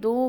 2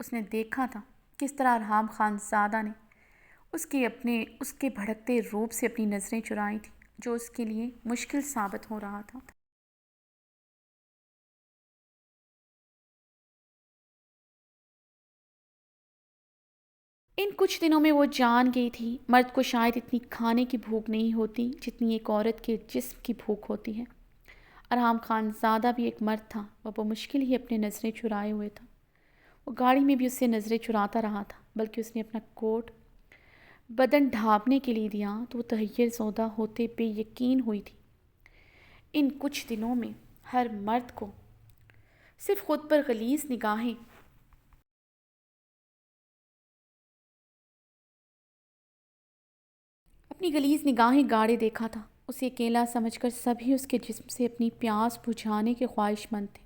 اس نے دیکھا تھا کس طرح ارحام خان زادہ نے اس کے بھڑکتے روپ سے اپنی نظریں چرائی تھیں، جو اس کے لیے مشکل ثابت ہو رہا تھا۔ ان کچھ دنوں میں وہ جان گئی تھی مرد کو شاید اتنی کھانے کی بھوک نہیں ہوتی جتنی ایک عورت کے جسم کی بھوک ہوتی ہے۔ ارحام خان زادہ بھی ایک مرد تھا، وہ بمشکل ہی اپنے نظریں چرائے ہوئے تھا۔ وہ گاڑی میں بھی اس سے نظریں چراتا رہا تھا، بلکہ اس نے اپنا کوٹ بدن ڈھانپنے کے لیے دیا تو وہ تحیر زدہ ہوتے بے یقین ہوئی تھی۔ ان کچھ دنوں میں ہر مرد کو صرف خود پر اپنی غلیظ نگاہیں گاڑے دیکھا تھا۔ اسے اکیلا سمجھ کر سبھی اس کے جسم سے اپنی پیاس بجھانے کے خواہش مند تھے۔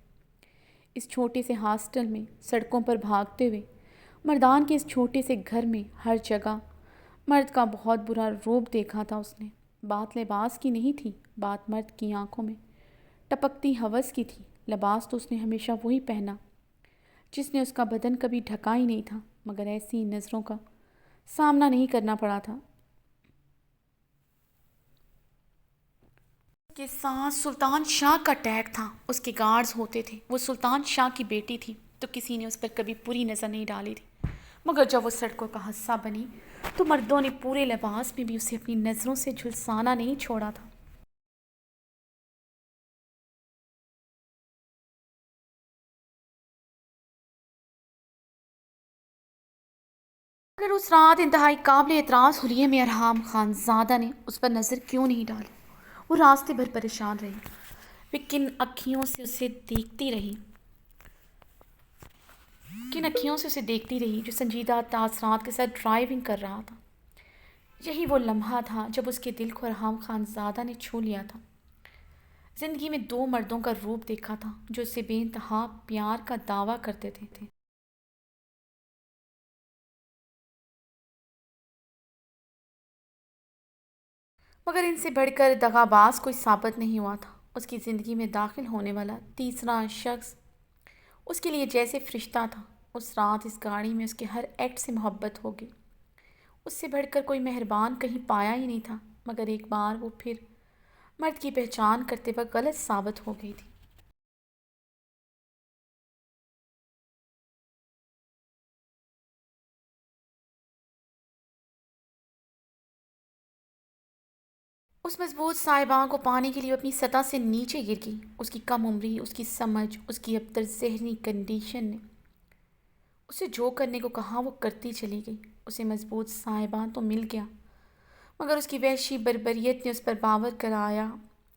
اس چھوٹے سے ہاسٹل میں، سڑکوں پر بھاگتے ہوئے مردان کے اس چھوٹے سے گھر میں ہر جگہ مرد کا بہت برا روپ دیکھا تھا اس نے۔ بات لباس کی نہیں تھی، بات مرد کی آنکھوں میں ٹپکتی ہوس کی تھی۔ لباس تو اس نے ہمیشہ وہی پہنا جس نے اس کا بدن کبھی ڈھکا ہی نہیں تھا، مگر ایسی نظروں کا سامنا نہیں کرنا پڑا تھا۔ اس کے ساتھ سلطان شاہ کا ٹیگ تھا، اس کے گارڈز ہوتے تھے۔ وہ سلطان شاہ کی بیٹی تھی تو کسی نے اس پر کبھی بری نظر نہیں ڈالی تھی، مگر جب وہ سڑکوں کا حصہ بنی تو مردوں نے پورے لباس میں بھی اسے اپنی نظروں سے جھلسانا نہیں چھوڑا تھا۔ مگر اس رات انتہائی قابل اعتراض حلیے میں ارحام خان زادہ نے اس پر نظر کیوں نہیں ڈالی؟ وہ راستے بھر پریشان رہی، وہ کن اکھیوں سے اسے دیکھتی رہی جو سنجیدہ تاثرات کے ساتھ ڈرائیونگ کر رہا تھا۔ یہی وہ لمحہ تھا جب اس کے دل کو ارحام خان زادہ نے چھو لیا تھا۔ زندگی میں دو مردوں کا روپ دیکھا تھا جو اسے بے انتہا پیار کا دعویٰ کرتے تھے، مگر ان سے بڑھ کر دغاباز کوئی ثابت نہیں ہوا تھا۔ اس کی زندگی میں داخل ہونے والا تیسرا شخص اس کے لیے جیسے فرشتہ تھا۔ اس رات اس گاڑی میں اس کے ہر ایکٹ سے محبت ہو گئی۔ اس سے بڑھ کر کوئی مہربان کہیں پایا ہی نہیں تھا، مگر ایک بار وہ پھر مرد کی پہچان کرتے وقت غلط ثابت ہو گئی تھی۔ اس مضبوط صاحباں کو پانے کے لیے اپنی سطح سے نیچے گر گئی۔ اس کی کم عمری، اس کی سمجھ، اس کی ابتر ذہنی کنڈیشن نے اسے جو کرنے کو کہا وہ کرتی چلی گئی۔ اسے مضبوط صاحباں تو مل گیا، مگر اس کی وحشی بربریت نے اس پر باور کرایا۔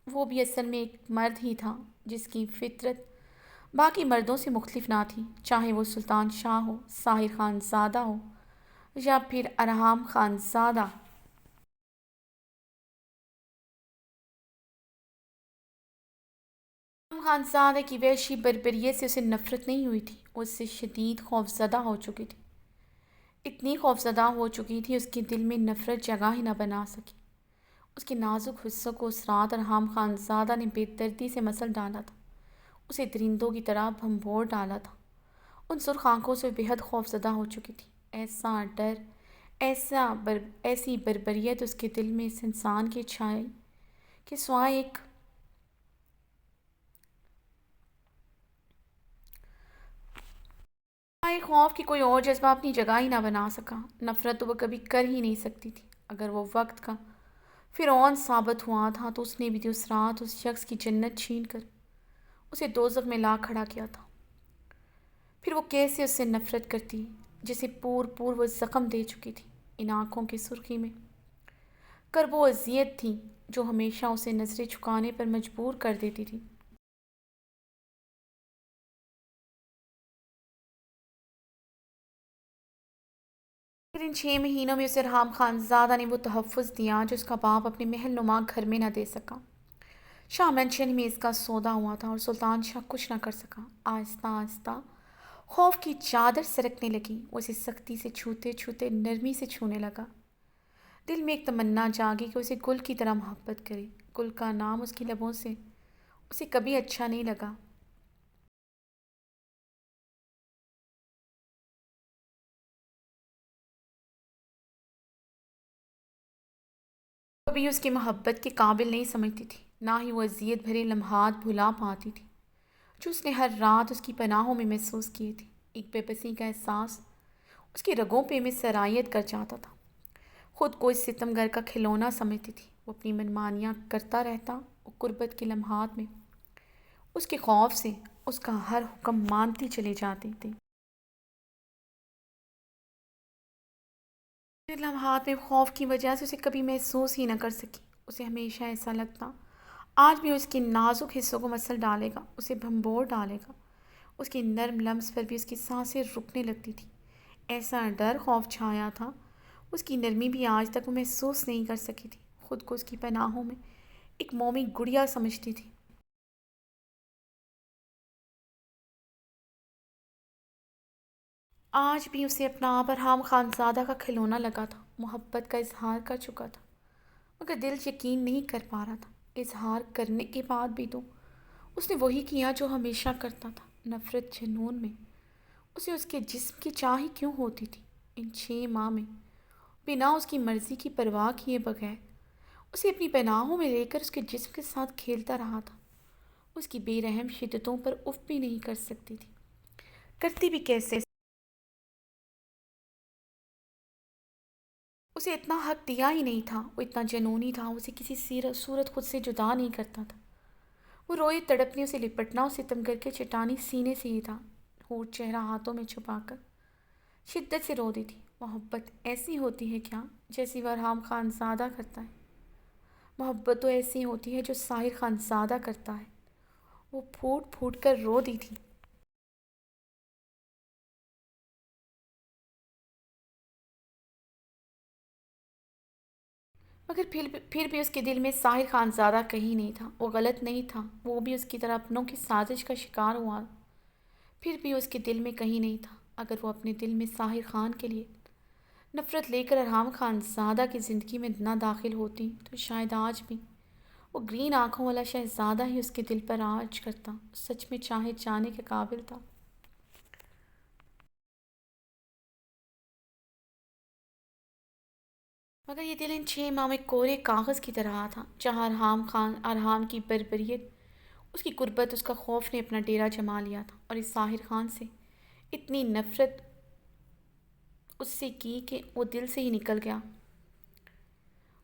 وہ بھی اصل میں ایک مرد ہی تھا جس کی فطرت باقی مردوں سے مختلف نہ تھی، چاہے وہ سلطان شاہ ہو، ساحر خان زادہ ہو یا پھر ارحام خان زادہ۔ ارحام خان زادہ کی وحشی بربریت سے اسے نفرت نہیں ہوئی تھی، وہ اس سے شدید خوفزدہ ہو چکی تھی۔ اتنی خوفزدہ ہو چکی تھی اس کے دل میں نفرت جگہ ہی نہ بنا سکی۔ اس کے نازک حصوں کو اس رات ارحام خان زادہ نے بے دردی سے مسل ڈالا تھا، اسے درندوں کی طرح بھنبور ڈالا تھا۔ ان سرخ آنکھوں سے بے حد خوفزدہ ہو چکی تھی۔ ایسا ڈر، ایسی بربریت اس کے دل میں اس انسان کے چھائی کہ سوائے خوف کی کوئی اور جذبہ اپنی جگہ ہی نہ بنا سکا۔ نفرت تو وہ کبھی کر ہی نہیں سکتی تھی۔ اگر وہ وقت کا فرعون ثابت ہوا تھا تو اس نے بھی اس رات اس شخص کی جنت چھین کر اسے دوزخ میں لا کھڑا کیا تھا۔ پھر وہ کیسے اس سے نفرت کرتی جسے پور وہ زخم دے چکی تھی۔ ان آنکھوں کی سرخی میں کرب و اذیت تھی جو ہمیشہ اسے نظریں جھکانے پر مجبور کر دیتی تھی۔ پھر ان 6 مہینوں میں اسے ارحام خان زادہ نے وہ تحفظ دیا جو اس کا باپ اپنے محل نما گھر میں نہ دے سکا۔ شاہ منشن میں اس کا سودا ہوا تھا اور سلطان شاہ کچھ نہ کر سکا۔ آہستہ آہستہ خوف کی چادر سرکنے لگی۔ وہ اسے سختی سے چھوتے چھوتے نرمی سے چھونے لگا۔ دل میں ایک تمنا جاگی کہ اسے گل کی طرح محبت کرے۔ گل کا نام اس کی لبوں سے اسے کبھی اچھا نہیں لگا۔ کبھی اس کی محبت کے قابل نہیں سمجھتی تھی، نہ ہی وہ اذیت بھرے لمحات بھلا پاتی تھی جو اس نے ہر رات اس کی پناہوں میں محسوس کیے تھے۔ ایک بے بسی کا احساس اس کی رگوں پہ میں سرایت کر جاتا تھا۔ خود کو اس ستم گر کا کھلونا سمجھتی تھی۔ وہ اپنی منمانیاں کرتا رہتا اور قربت کے لمحات میں اس کے خوف سے اس کا ہر حکم مانتی چلی جاتی تھی۔ ان لمحات میں خوف کی وجہ سے اسے کبھی محسوس ہی نہ کر سکی۔ اسے ہمیشہ ایسا لگتا آج بھی اس کے نازک حصوں کو مسل ڈالے گا، اسے بھنبور ڈالے گا۔ اس کے نرم لمس پر بھی اس کی سانسیں رکنے لگتی تھی۔ ایسا ڈر خوف چھایا تھا، اس کی نرمی بھی آج تک وہ محسوس نہیں کر سکی تھی۔ خود کو اس کی پناہوں میں ایک مومی گڑیا سمجھتی تھی۔ آج بھی اسے اپنا ابراہیم خانزادہ کا کھلونا لگا تھا، محبت کا اظہار کر چکا تھا، مگر دل یقین نہیں کر پا رہا تھا۔ اظہار کرنے کے بعد بھی تو اس نے وہی کیا جو ہمیشہ کرتا تھا، نفرت جنون میں۔ اسے اس کے جسم کی چاہی کیوں ہوتی تھی؟ ان 6 ماہ میں بنا اس کی مرضی کی پرواہ کیے بغیر اسے اپنی پناہوں میں لے کر اس کے جسم کے ساتھ کھیلتا رہا تھا۔ اس کی بے رحم شدتوں پر اف بھی نہیں کر سکتی تھی، کرتی بھی کیسے؟ اسے اتنا حق دیا ہی نہیں تھا، وہ اتنا جنونی تھا، اسے کسی صورت خود سے جدا نہیں کرتا تھا۔ وہ روئے تڑپنے، اسے لپٹنا، اسے ستم کر کے چٹانی سینے سے ہی تھا، ہونٹ چہرہ ہاتھوں میں چھپا کر شدت سے رو دی تھی۔ محبت ایسی ہوتی ہے کیا جیسی ابراہیم خانزادہ کرتا ہے؟ محبت تو ایسی ہوتی ہے جو ساحر خانزادہ کرتا ہے۔ وہ پھوٹ پھوٹ کر رو دی تھی۔ مگر پھر بھی اس کے دل میں ساحر خانزادہ کہیں نہیں تھا۔ وہ غلط نہیں تھا، وہ بھی اس کی طرح اپنوں کی سازش کا شکار ہوا۔ پھر بھی اس کے دل میں کہیں نہیں تھا۔ اگر وہ اپنے دل میں ساحر خان کے لیے نفرت لے کر ابراہیم خانزادہ کی زندگی میں نہ داخل ہوتی تو شاید آج بھی وہ گرین آنکھوں والا شہزادہ ہی اس کے دل پر راج کرتا، سچ میں چاہے جانے کے قابل تھا۔ مگر یہ دل ان 6 ماہ میں کورے کاغذ کی طرح تھا، جہاں ارحام کی بربریت، اس کی قربت، اس کا خوف نے اپنا ڈیرا جما لیا تھا، اور اس ساحر خان سے اتنی نفرت اس سے کی کہ وہ دل سے ہی نکل گیا،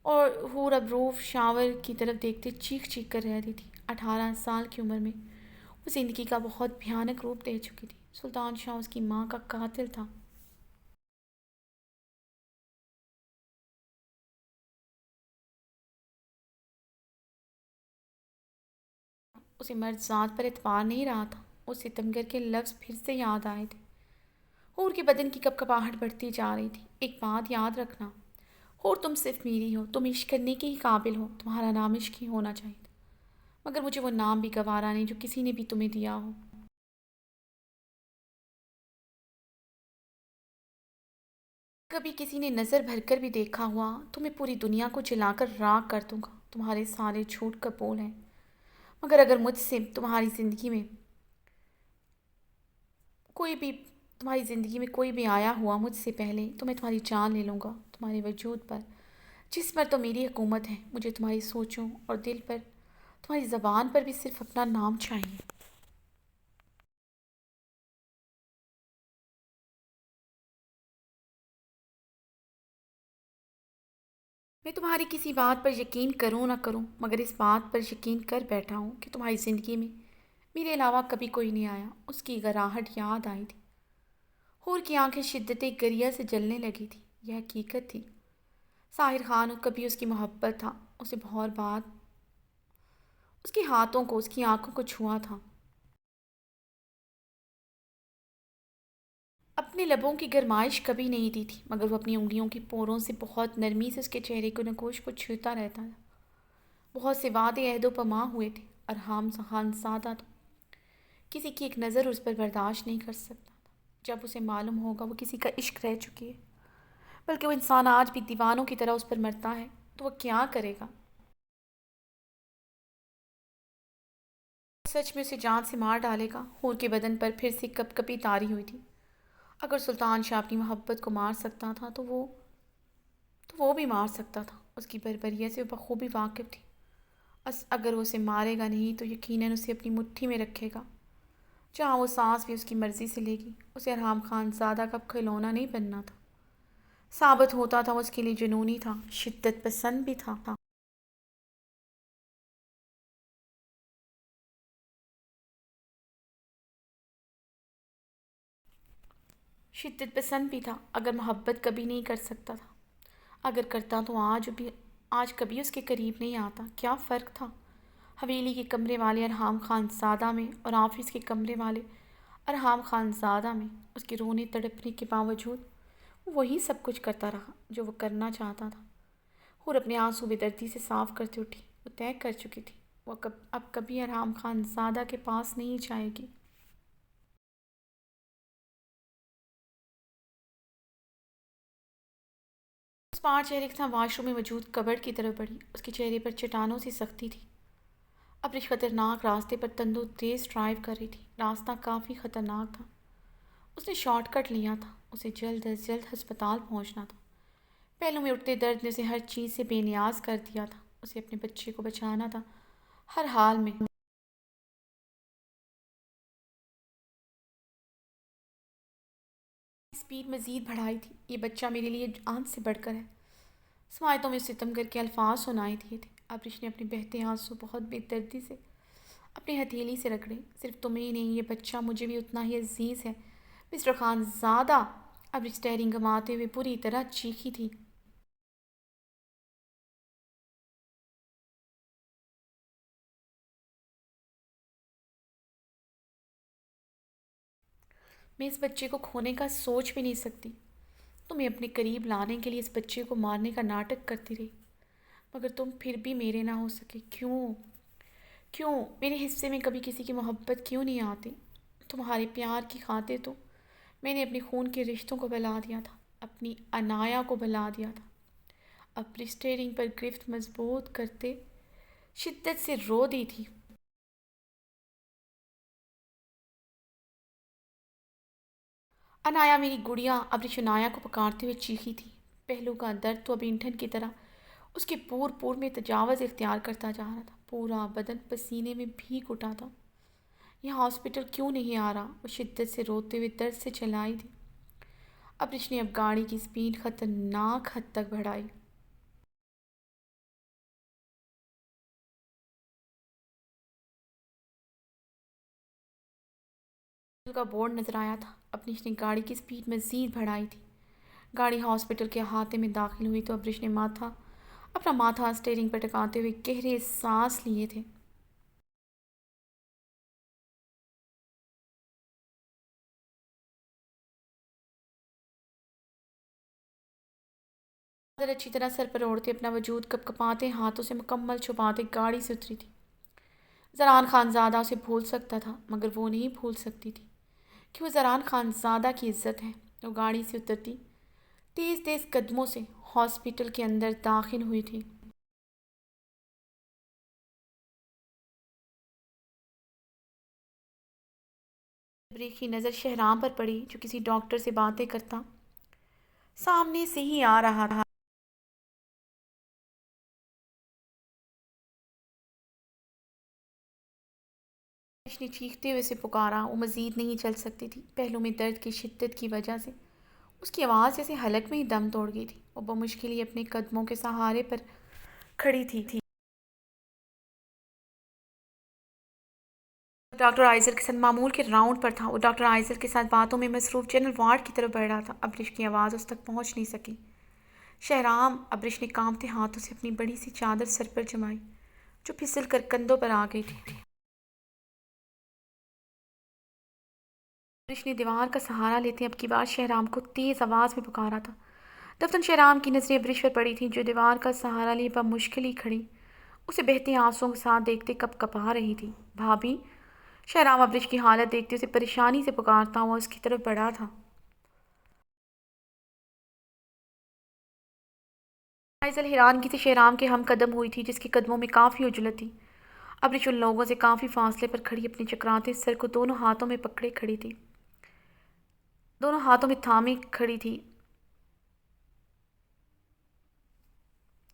اور حور ابروف شاور کی طرف دیکھتے چیخ چیخ کر رہ رہی تھی۔ 18 سال کی عمر میں وہ زندگی کا بہت بھیانک روپ دے چکی تھی۔ سلطان شاہ اس کی ماں کا قاتل تھا۔ اسے مرد ذات پر اعتبار نہیں رہا تھا۔ اس ستمگر کے لفظ پھر سے یاد آئے تھے۔ حور کے بدن کی کپکپاہٹ بڑھتی جا رہی تھی۔ ایک بات یاد رکھنا، حور تم صرف میری ہو، تم عشق کرنے کے ہی قابل ہو، تمہارا نام عشق ہی ہونا چاہیے تھا، مگر مجھے وہ نام بھی گوارا نہیں جو کسی نے بھی تمہیں دیا ہو۔ کبھی کسی نے نظر بھر کر بھی دیکھا ہوا تو میں پوری دنیا کو جلا کر راکھ کر دوں گا۔ تمہارے سارے جھوٹ قبول ہیں، مگر اگر مجھ سے تمہاری زندگی میں کوئی بھی آیا ہوا مجھ سے پہلے تو میں تمہاری جان لے لوں گا، تمہارے وجود پر جس پر تو میری حکومت ہے۔ مجھے تمہاری سوچوں اور دل پر، تمہاری زبان پر بھی صرف اپنا نام چاہیے۔ میں تمہاری کسی بات پر یقین کروں نہ کروں، مگر اس بات پر یقین کر بیٹھا ہوں کہ تمہاری زندگی میں میرے علاوہ کبھی کوئی نہیں آیا۔ اس کی گراہٹ یاد آئی تھی۔ حور کی آنکھیں شدت گریہ سے جلنے لگی تھی۔ یہ حقیقت تھی، ساحر خان کبھی اس کی محبت تھا، اسے بہت بات اس کے ہاتھوں کو، اس کی آنکھوں کو چھوا تھا۔ اپنے لبوں کی گرمائش کبھی نہیں دی تھی، مگر وہ اپنی انگلیوں کی پوروں سے بہت نرمی سے اس کے چہرے کو نگوش کو چھوتا رہتا تھا۔ بہت سے وعدے عہد و پیمان ہوئے تھے۔ ارحام خانزادہ تو کسی کی ایک نظر اس پر برداشت نہیں کر سکتا تھا۔ جب اسے معلوم ہوگا وہ کسی کا عشق رہ چکی ہے، بلکہ وہ انسان آج بھی دیوانوں کی طرح اس پر مرتا ہے، تو وہ کیا کرے گا؟ سچ میں اسے جان سے مار ڈالے گا۔ حور کے بدن پر پھر سے کپ کپی تاری ہوئی تھی۔ اگر سلطان شاہ اپنی محبت کو مار سکتا تھا تو وہ بھی مار سکتا تھا۔ اس کی بربریت سے وہ بخوبی واقف تھی۔ اگر وہ اسے مارے گا نہیں تو یقیناً اسے اپنی مٹھی میں رکھے گا، جہاں وہ سانس بھی اس کی مرضی سے لے گی۔ اسے ارحام خان زادہ کا کھلونا نہیں بننا تھا۔ ثابت ہوتا تھا وہ اس کے لیے جنونی تھا، شدت پسند بھی تھا۔ شدت پسند بھی تھا، اگر محبت کبھی نہیں کر سکتا تھا، اگر کرتا تو آج کبھی اس کے قریب نہیں آتا۔ کیا فرق تھا حویلی کے کمرے والے ارحام خان زادہ میں اور آفس کے کمرے والے ارحام خان زادہ میں؟ اس کے رونے تڑپنے کے باوجود وہ وہی سب کچھ کرتا رہا جو وہ کرنا چاہتا تھا۔ اور اپنے آنسو بے دردی سے صاف کرتے اٹھی۔ وہ طے کر چکی تھی وہ اب کبھی ارحام خان زادہ کے پاس نہیں جائے گی۔ اس پار چہرے کے ساتھ واش روم میں موجود کبرڈ کی طرف بڑھی۔ اس کے چہرے پر چٹانوں سی سختی تھی۔ ابریش خطرناک راستے پر تندو تیز ڈرائیو کر رہی تھی۔ راستہ کافی خطرناک تھا۔ اس نے شارٹ کٹ لیا تھا۔ اسے جلد از جلد ہسپتال پہنچنا تھا۔ پہلو میں اٹھتے درد نے اسے ہر چیز سے بے نیاز کر دیا تھا۔ اسے اپنے بچے کو بچانا تھا ہر حال میں۔ اسپیڈ مزید بڑھائی تھی۔ یہ بچہ میرے لیے جان سے بڑھ کر ہے، سماعتوں میں ستم کر کے الفاظ سنائی دیے تھے۔ ابریش نے اپنے بہتے آنسو بہت بے دردی سے اپنی ہتھیلی سے رگڑے۔ صرف تمہیں نہیں، یہ بچہ مجھے بھی اتنا ہی عزیز ہے مسٹر خان زادہ۔ ابریش اسٹیئرنگ گھماتے ہوئے پوری طرح چیخی تھی۔ میں اس بچے کو کھونے کا سوچ بھی نہیں سکتی۔ تمہیں اپنے قریب لانے کے لیے اس بچے کو مارنے کا ناٹک کرتی رہی، مگر تم پھر بھی میرے نہ ہو سکے۔ کیوں میرے حصے میں کبھی کسی کی محبت کیوں نہیں آتی؟ تمہارے پیار کی خاطر تو میں نے اپنے خون کے رشتوں کو بھلا دیا تھا، اپنی عنایا کو بھلا دیا تھا۔ اپنی اسٹیئرنگ پر گرفت مضبوط کرتے شدت سے رو دی تھی۔ انایا میری گڑیا، ابریش انایا کو پکارتے ہوئے چیخی تھی۔ پہلو کا درد تو اب اینٹھن کی طرح اس کے پور میں تجاوز اختیار کرتا جا رہا تھا۔ پورا بدن پسینے میں بھیگ اٹھا تھا۔ یہاں ہاسپٹل کیوں نہیں آ رہا؟ وہ شدت سے روتے ہوئے درد سے چلائی تھی۔ ابریش نے اب گاڑی کی سپیڈ خطرناک حد تک بڑھائی۔ کا بورڈ نظر آیا تھا۔ ابریش نے گاڑی کی سپیڈ مزید بڑھائی تھی۔ گاڑی ہاسپٹل کے احاطے میں داخل ہوئی تو ابریش نے اپنا ماتھا اسٹیئرنگ پر ٹکاتے ہوئے گہرے سانس لیے تھے۔ چادر اچھی طرح سر پر اوڑھتے، اپنا وجود کپکپاتے ہاتھوں سے مکمل چھپاتے گاڑی سے اتری تھی۔ زران خان زادہ اسے بھول سکتا تھا، مگر وہ نہیں بھول سکتی تھی کہ وہ زران خان زادہ کی عزت ہے۔ وہ گاڑی سے اترتی تیز تیز قدموں سے ہاسپٹل کے اندر داخل ہوئی تھی۔ ابریش کی نظر شہرام پر پڑی جو کسی ڈاکٹر سے باتیں کرتا سامنے سے ہی آ رہا تھا۔ ابریش نے چیختے ہوئے اسے پکارا۔ وہ مزید نہیں چل سکتی تھی۔ پہلو میں درد کی شدت کی وجہ سے اس کی آواز جیسے حلق میں ہی دم توڑ گئی تھی۔ وہ بمشکل ہی اپنے قدموں کے سہارے پر کھڑی تھی۔ ڈاکٹر آئزر کے ساتھ معمول کے راؤنڈ پر تھا۔ وہ ڈاکٹر آئزر کے ساتھ باتوں میں مصروف جنرل وارڈ کی طرف بڑھ رہا تھا۔ ابریش کی آواز اس تک پہنچ نہیں سکی۔ شہرام! ابریش نے کانپتے ہاتھوں سے اپنی بڑی سی چادر سر پر جمائی جو پھسل کر کندھوں پر آ گئی تھی۔ ابریش نے دیوار کا سہارا لیتے اب کی بار شہرام کو تیز آواز میں پکارا تھا۔ دفتن شہرام کی نظریں ابریش پر پڑی تھیں جو دیوار کا سہارا لیے بمشکل ہی کھڑی اسے بہتے آنسوؤں کے ساتھ دیکھتے کپکپا رہی تھی۔ بھابھی! شہرام ابریش کی حالت دیکھتے اسے پریشانی سے پکارتا ہوا اس کی طرف بڑھا تھا۔ آئزل حیرانگی سے شہرام کے ہم قدم ہوئی تھی جس کے قدموں میں کافی عجلت تھی۔ ابریش ان لوگوں سے کافی فاصلے پر کھڑی اپنے چکراتے سر کو دونوں ہاتھوں میں پکڑے کھڑی تھی، دونوں ہاتھوں میں تھامے کھڑی تھی۔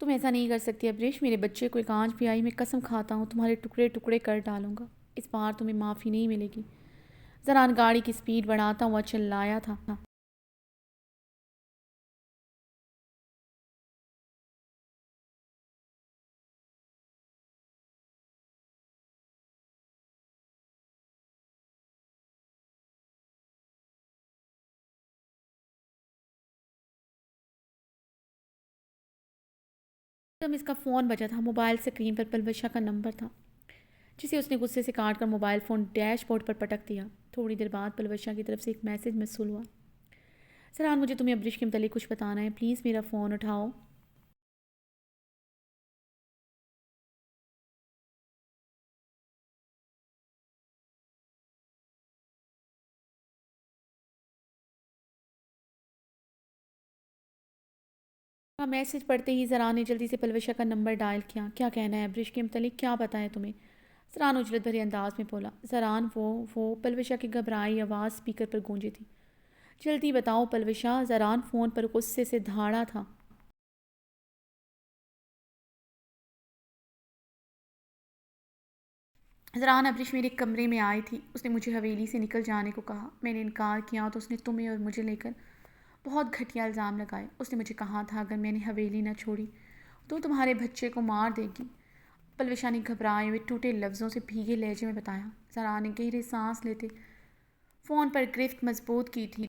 تم ایسا نہیں کر سکتی ابریش، میرے بچے کو ایک آنچ بھی آئی میں قسم کھاتا ہوں تمہارے ٹکڑے ٹکڑے کر ڈالوں گا، اس بار تمہیں معافی نہیں ملے گی۔ زران گاڑی کی سپیڈ بڑھاتا ہوا چلایا تھا۔ تم اس کا فون بجا تھا، موبائل اسکرین پر پلوشا کا نمبر تھا جسے اس نے غصے سے کاٹ کر موبائل فون ڈیش بورڈ پر پٹک دیا۔ تھوڑی دیر بعد پلوشا کی طرف سے ایک میسج موصول ہوا۔ زران، مجھے تمہیں ابریش کے متعلق کچھ بتانا ہے، پلیز میرا فون اٹھاؤ۔ میسج پڑھتے ہی زران نے جلدی سے پلوشا کا نمبر ڈائل کیا۔ کیا کہنا ہے ابریش کے متعلق، کیا بتائیں تمہیں؟ زران اجلت بھرے انداز میں بولا۔ زران وہ پلوشا کی گھبرائی آواز سپیکر پر گونجی تھی۔ جلدی بتاؤ پلوشا۔ زران فون پر غصے سے دھاڑا تھا۔ زران، ابریش میرے کمرے میں آئی تھی، اس نے مجھے حویلی سے نکل جانے کو کہا، میں نے انکار کیا تو اس نے تمہیں اور مجھے لے کر بہت گھٹیا الزام لگائے۔ اس نے مجھے کہا تھا اگر میں نے حویلی نہ چھوڑی تو تمہارے بچے کو مار دے گی، پلوشا نے گھبرائے ہوئے ٹوٹے لفظوں سے بھیگے لہجے میں بتایا۔ زران نے گہری سانس لیتے فون پر گرفت مضبوط کی تھی۔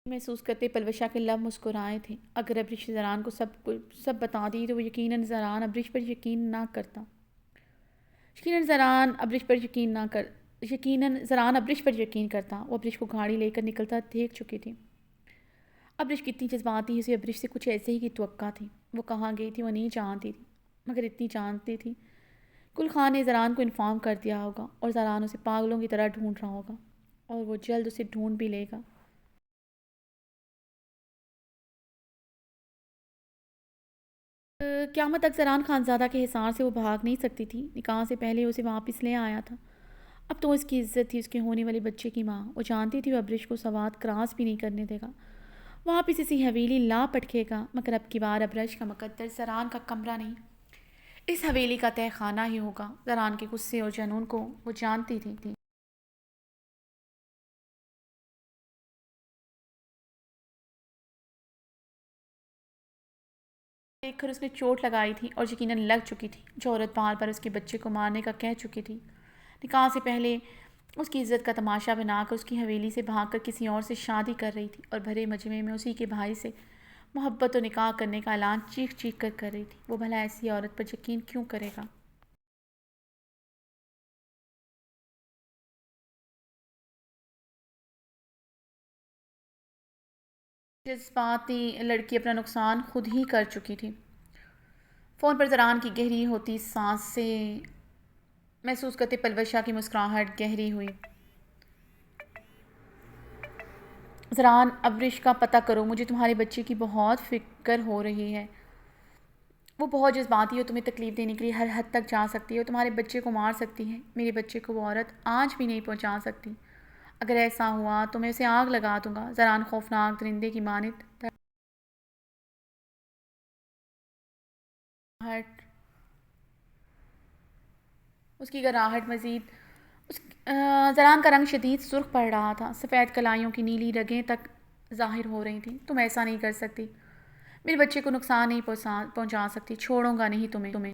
محسوس کرتے پلوشا کے لب مسکرائے تھے۔ اگر ابریش زران کو سب بتا دی تو وہ یقیناً زران ابریش پر یقین نہ کرتا۔ زران ابریش پر یقین کرتا۔ وہ ابریش کو گاڑی لے کر نکلتا دیکھ چکی تھی۔ ابریش کتنی جذباتی ہے، اسے ابریش سے کچھ ایسے ہی کی توقع تھی۔ وہ کہاں گئی تھی وہ نہیں جانتی تھی، مگر اتنی جانتی تھی گل خان نے زران کو انفارم کر دیا ہوگا اور زران اسے پاگلوں کی طرح ڈھونڈ رہا ہوگا، اور وہ جلد اسے ڈھونڈ بھی لے گا۔ قیامت تک زران خانزادہ کے حصار سے وہ بھاگ نہیں سکتی تھی۔ نکاح سے پہلے اسے واپس لے آیا تھا، اب تو اس کی عزت تھی، اس کے ہونے والے بچے کی ماں۔ وہ جانتی تھی وہ ابریش کو سوات کراس بھی نہیں کرنے دے گا، واپس اسی حویلی لا پٹکے گا، مگر اب کی بار ابریش کا مقدر زران کا کمرہ نہیں، اس حویلی کا تہہ خانہ ہی ہوگا۔ زران کے غصے اور جنون کو وہ جانتی تھی۔ دیکھ کر اس نے چوٹ لگائی تھی اور یقیناً لگ چکی تھی، جو عورت بار بار اس کے بچے کو مارنے کا کہہ چکی تھی۔ نکاح سے پہلے اس کی عزت کا تماشا بنا کر اس کی حویلی سے بھاگ کر کسی اور سے شادی کر رہی تھی، اور بھرے مجمع میں اسی کے بھائی سے محبت و نکاح کرنے کا اعلان چیخ چیخ کر رہی تھی۔ وہ بھلا ایسی عورت پر یقین کیوں کرے گا؟ جذباتی لڑکی اپنا نقصان خود ہی کر چکی تھی۔ فون پر زران کی گہری ہوتی سانسیں محسوس کرتے پلوشا کی مسکراہٹ گہری ہوئی۔ زران، ابریش کا پتہ کرو، مجھے تمہارے بچے کی بہت فکر ہو رہی ہے، وہ بہت جذباتی ہے، تمہیں تکلیف دینے کے لیے ہر حد تک جا سکتی ہے، اور تمہارے بچے کو مار سکتی ہے۔ میرے بچے کو وہ عورت آج بھی نہیں پہنچا سکتی، اگر ایسا ہوا تو میں اسے آگ لگا دوں گا۔ زران خوفناک درندے کی مانند اس کی گراہٹ مزید زران کا رنگ شدید سرخ پڑ رہا تھا، سفید کلائیوں کی نیلی رگیں تک ظاہر ہو رہی تھیں۔ تم ایسا نہیں کر سکتی، میرے بچے کو نقصان نہیں پہنچا سکتی، چھوڑوں گا نہیں تمہیں۔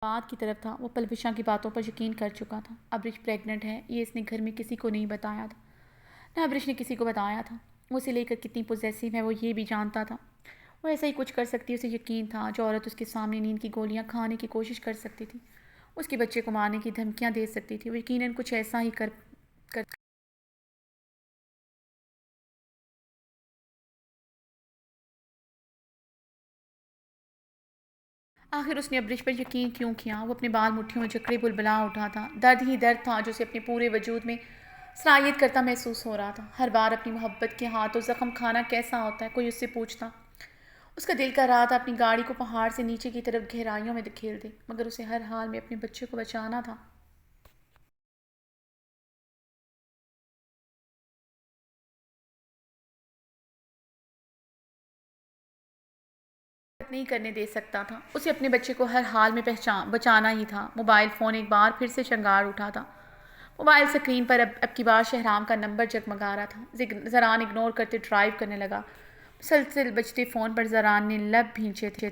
بات کی طرف تھا، وہ پلوشا کی باتوں پر یقین کر چکا تھا۔ ابریش پریگننٹ ہے، یہ اس نے گھر میں کسی کو نہیں بتایا تھا، نہ ابریش نے کسی کو بتایا تھا۔ وہ اسے لے کر کتنی پوزیسو ہے وہ یہ بھی جانتا تھا۔ وہ ایسا ہی کچھ کر سکتی، اسے یقین تھا۔ جو عورت اس کے سامنے نیند کی گولیاں کھانے کی کوشش کر سکتی تھی، اس کے بچے کو مارنے کی دھمکیاں دے سکتی تھی، وہ یقیناً کچھ ایسا ہی کر آخر اس نے ابریش پر یقین کیوں کیا؟ وہ اپنے بال مٹھیوں میں جکڑے بلبلا اٹھا تھا، درد ہی درد تھا جو اسے اپنے پورے وجود میں سرایت کرتا محسوس ہو رہا تھا۔ ہر بار اپنی محبت کے ہاتھوں زخم کھانا کیسا ہوتا ہے، کوئی اس سے پوچھتا، اس کا دل کر رہا تھا اپنی گاڑی کو پہاڑ سے نیچے کی طرف گہرائیوں میں دھکیل دے، مگر اسے ہر حال میں اپنے بچے کو بچانا تھا۔ نہیں کرنے دے سکتا تھا، اسے اپنے بچے کو ہر حال میں بچانا ہی تھا۔ موبائل فون ایک بار پھر سے شنگار اٹھا تھا۔ موبائل سکرین پر اب کی بار شہرام کا نمبر جگمگا رہا تھا۔ زران اگنور کرتے ڈرائیو کرنے لگا۔ مسلسل بجتے فون پر زران نے لب بھینچے تھے۔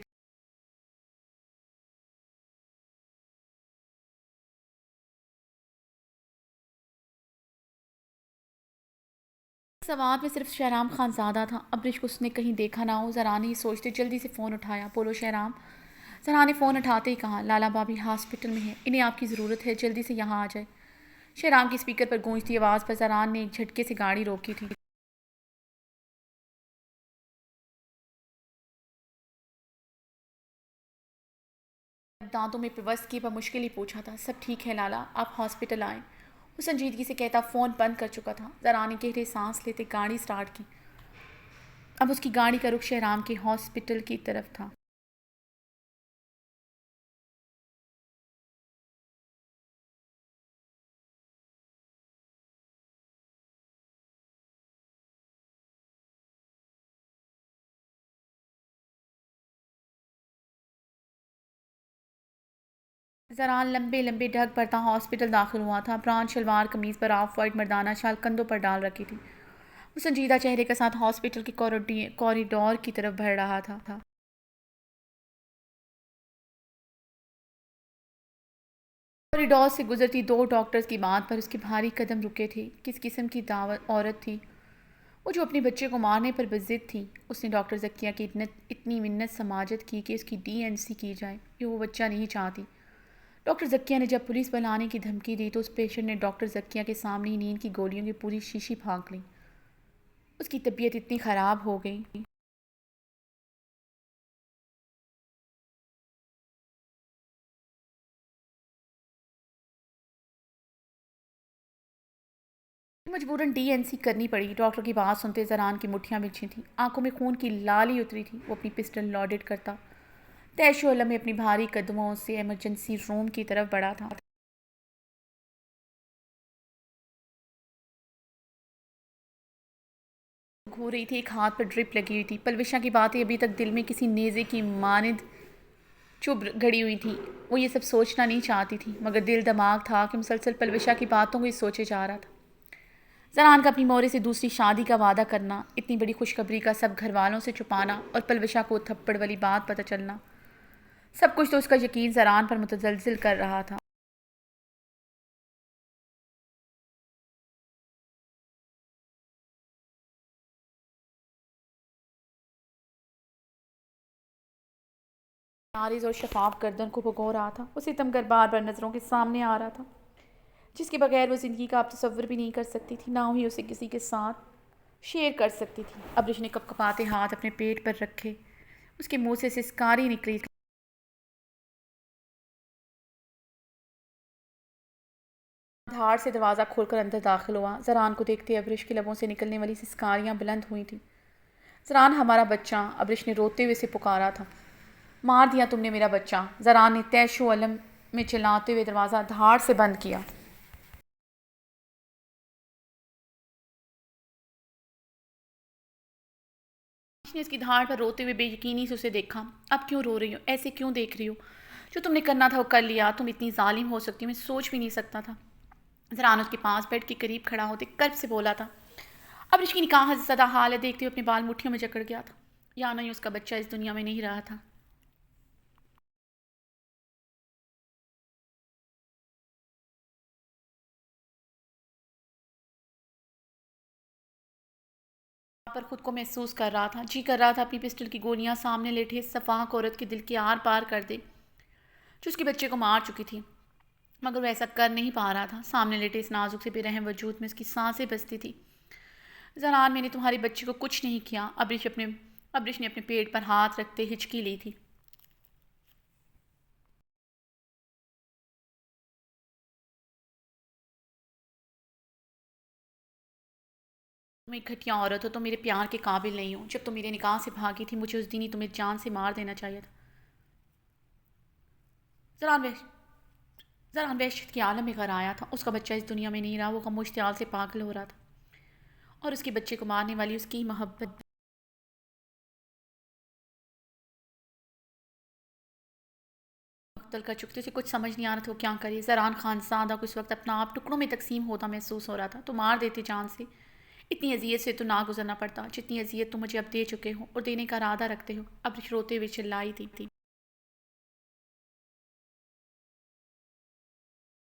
سوات میں صرف شہرام خان زادہ تھا، ابرش کو اس نے کہیں دیکھا نہ ہو۔ زران نے یہ سوچتے جلدی سے فون اٹھایا۔ بولو شہرام۔ زران نے فون اٹھاتے ہی کہا، لالا بابی ہاسپٹل میں ہے، انہیں آپ کی ضرورت ہے، جلدی سے یہاں آ جائے۔ شہرام کی اسپیکر پر گونجتی آواز پر زران نے ایک جھٹکے سے گاڑی روکی تھی۔ دانتوں میں پیوست کیے بمشکل ہی پوچھا تھا، سب ٹھیک ہے لالا، آپ ہاسپٹل آئیں۔ وہ سنجیدگی سے کہتا فون بند کر چکا تھا۔ زران نے گہرے سانس لیتے گاڑی سٹارٹ کی۔ اب اس کی گاڑی کا رخ شہرام کے ہاسپٹل کی طرف تھا۔ زران لمبے لمبے ڈھگ پڑتا ہاسپٹل داخل ہوا تھا۔ براؤن شلوار قمیض پر آف وائٹ مردانہ شال کندھوں پر ڈال رکھی تھی۔ وہ سنجیدہ چہرے کے ساتھ ہاسپٹل کے کوریڈور کی طرف بڑھ رہا تھا۔ کوریڈور سے گزرتی دو ڈاکٹرز کی بات پر اس کے بھاری قدم رکے تھے۔ کس قسم کی عورت تھی وہ جو اپنے بچے کو مارنے پر بضد تھی؟ اس نے ڈاکٹر ذکیہ کی اتنی منت سماجت کی کہ اس کی DNC کی جائے، یہ وہ بچہ نہیں چاہتی۔ ڈاکٹر ذکیہ نے جب پولیس بلانے کی دھمکی دی تو اس پیشنٹ نے ڈاکٹر ذکیہ کے سامنے ہی نیند کی گولیوں کی پوری شیشی پھونک لی۔ اس کی طبیعت اتنی خراب ہو گئی۔ مجبوراً DNC کرنی پڑی۔ ڈاکٹر کی بات سنتے زران کی مٹھیاں بچھی تھیں، آنکھوں میں خون کی لالی اتری تھی۔ وہ اپنی پسٹل لوڈڈ کرتا تیش و علم میں اپنی بھاری قدموں سے ایمرجنسی روم کی طرف بڑھا تھا۔ گھو رہی تھی، ایک ہاتھ پر ڈرپ لگی ہوئی تھی۔ پلوشا کی باتیں ابھی تک دل میں کسی نیزے کی مانند چبھ گڑی ہوئی تھیں۔ وہ یہ سب سوچنا نہیں چاہتی تھی، مگر دل دماغ تھا کہ مسلسل پلوشا کی باتوں کو ہی سوچے جا رہا تھا۔ زران کا اپنی مورے سے دوسری شادی کا وعدہ کرنا، اتنی بڑی خوشخبری کا سب گھر والوں سے چھپانا اور پلوشا کو تھپڑ والی بات پتہ چلنا، سب کچھ تو اس کا یقین زران پر متزلزل کر رہا تھا۔ عارض اور شفاف گردن کو بھگو رہا تھا۔ وہ ستمگر بار بار نظروں کے سامنے آ رہا تھا، جس کے بغیر وہ زندگی کا آپ تصور بھی نہیں کر سکتی تھی، نہ ہی اسے کسی کے ساتھ شیئر کر سکتی تھی۔ ابرش نے کپکپاتے ہاتھ اپنے پیٹ پر رکھے، اس کے منہ سے سسکاری نکلی تھی۔ دھاڑ سے دروازہ کھول کر اندر داخل ہوا۔ زران کو دیکھتے ابرش کے لبوں سے نکلنے والی سسکاریاں بلند ہوئی تھیں۔ زران ہمارا بچہ، ابرش نے روتے ہوئے اسے پکارا تھا۔ مار دیا تم نے میرا بچہ، زران نے تیش و علم میں چلاتے ہوئے دروازہ دھاڑ سے بند کیا۔ اس نے اس کی دھاڑ پر روتے ہوئے بے یقینی سے اسے دیکھا۔ اب کیوں رو رہی ہو؟ ایسے کیوں دیکھ رہی ہو؟ جو تم نے کرنا تھا وہ کر لیا، تم اتنی ظالم ہو سکتی، میں سوچ بھی نہیں سکتا تھا۔ زران اس کے پاس بیڈ کے قریب کھڑا ہوتے کرب سے بولا تھا۔ ابرش کی نکاح زدہ حالت دیکھتے ہوئے اپنے بال مٹھیوں میں جکڑ گیا تھا، یا نہیں اس کا بچہ اس دنیا میں نہیں رہا تھا۔ پر خود کو محسوس کر رہا تھا، جی کر رہا تھا اپنی پسٹل کی گولیاں سامنے لیٹے صفاق عورت کے دل کے آر پار کر دے جو اس کے بچے کو مار چکی تھی، مگر وہ ایسا کر نہیں پا رہا تھا۔ سامنے لیٹے اس نازک سے بے رحم وجود میں اس کی سانسیں بستی تھی۔ زران، میں نے تمہارے بچے کو کچھ نہیں کیا۔ ابرش نے اپنے پیٹ پر ہاتھ رکھتے ہچکی لی تھی۔ تم ایک گھٹیا عورت ہو، تم میرے پیار کے قابل نہیں ہو۔ جب تم میرے نکاح سے بھاگی تھی مجھے اس دن ہی تمہیں جان سے مار دینا چاہیے تھا۔ زران وحشت کے عالم میں غر آیا تھا۔ اس کا بچہ اس دنیا میں نہیں رہا، وہ غم و اشتعال سے پاگل ہو رہا تھا، اور اس کے بچے کو مارنے والی اس کی محبت مقتل کر چکتے، اسے کچھ سمجھ نہیں آ رہا تھا وہ کیا کرے۔ زران خانزادہ کو اس وقت اپنا آپ ٹکڑوں میں تقسیم ہوتا محسوس ہو رہا تھا۔ تو مار دیتے جان سے، اتنی اذیت سے تو نہ گزرنا پڑتا جتنی اذیت تم مجھے اب دے چکے ہو اور دینے کا ارادہ رکھتے ہو۔ اب روتے ہوئے چلائی تھی۔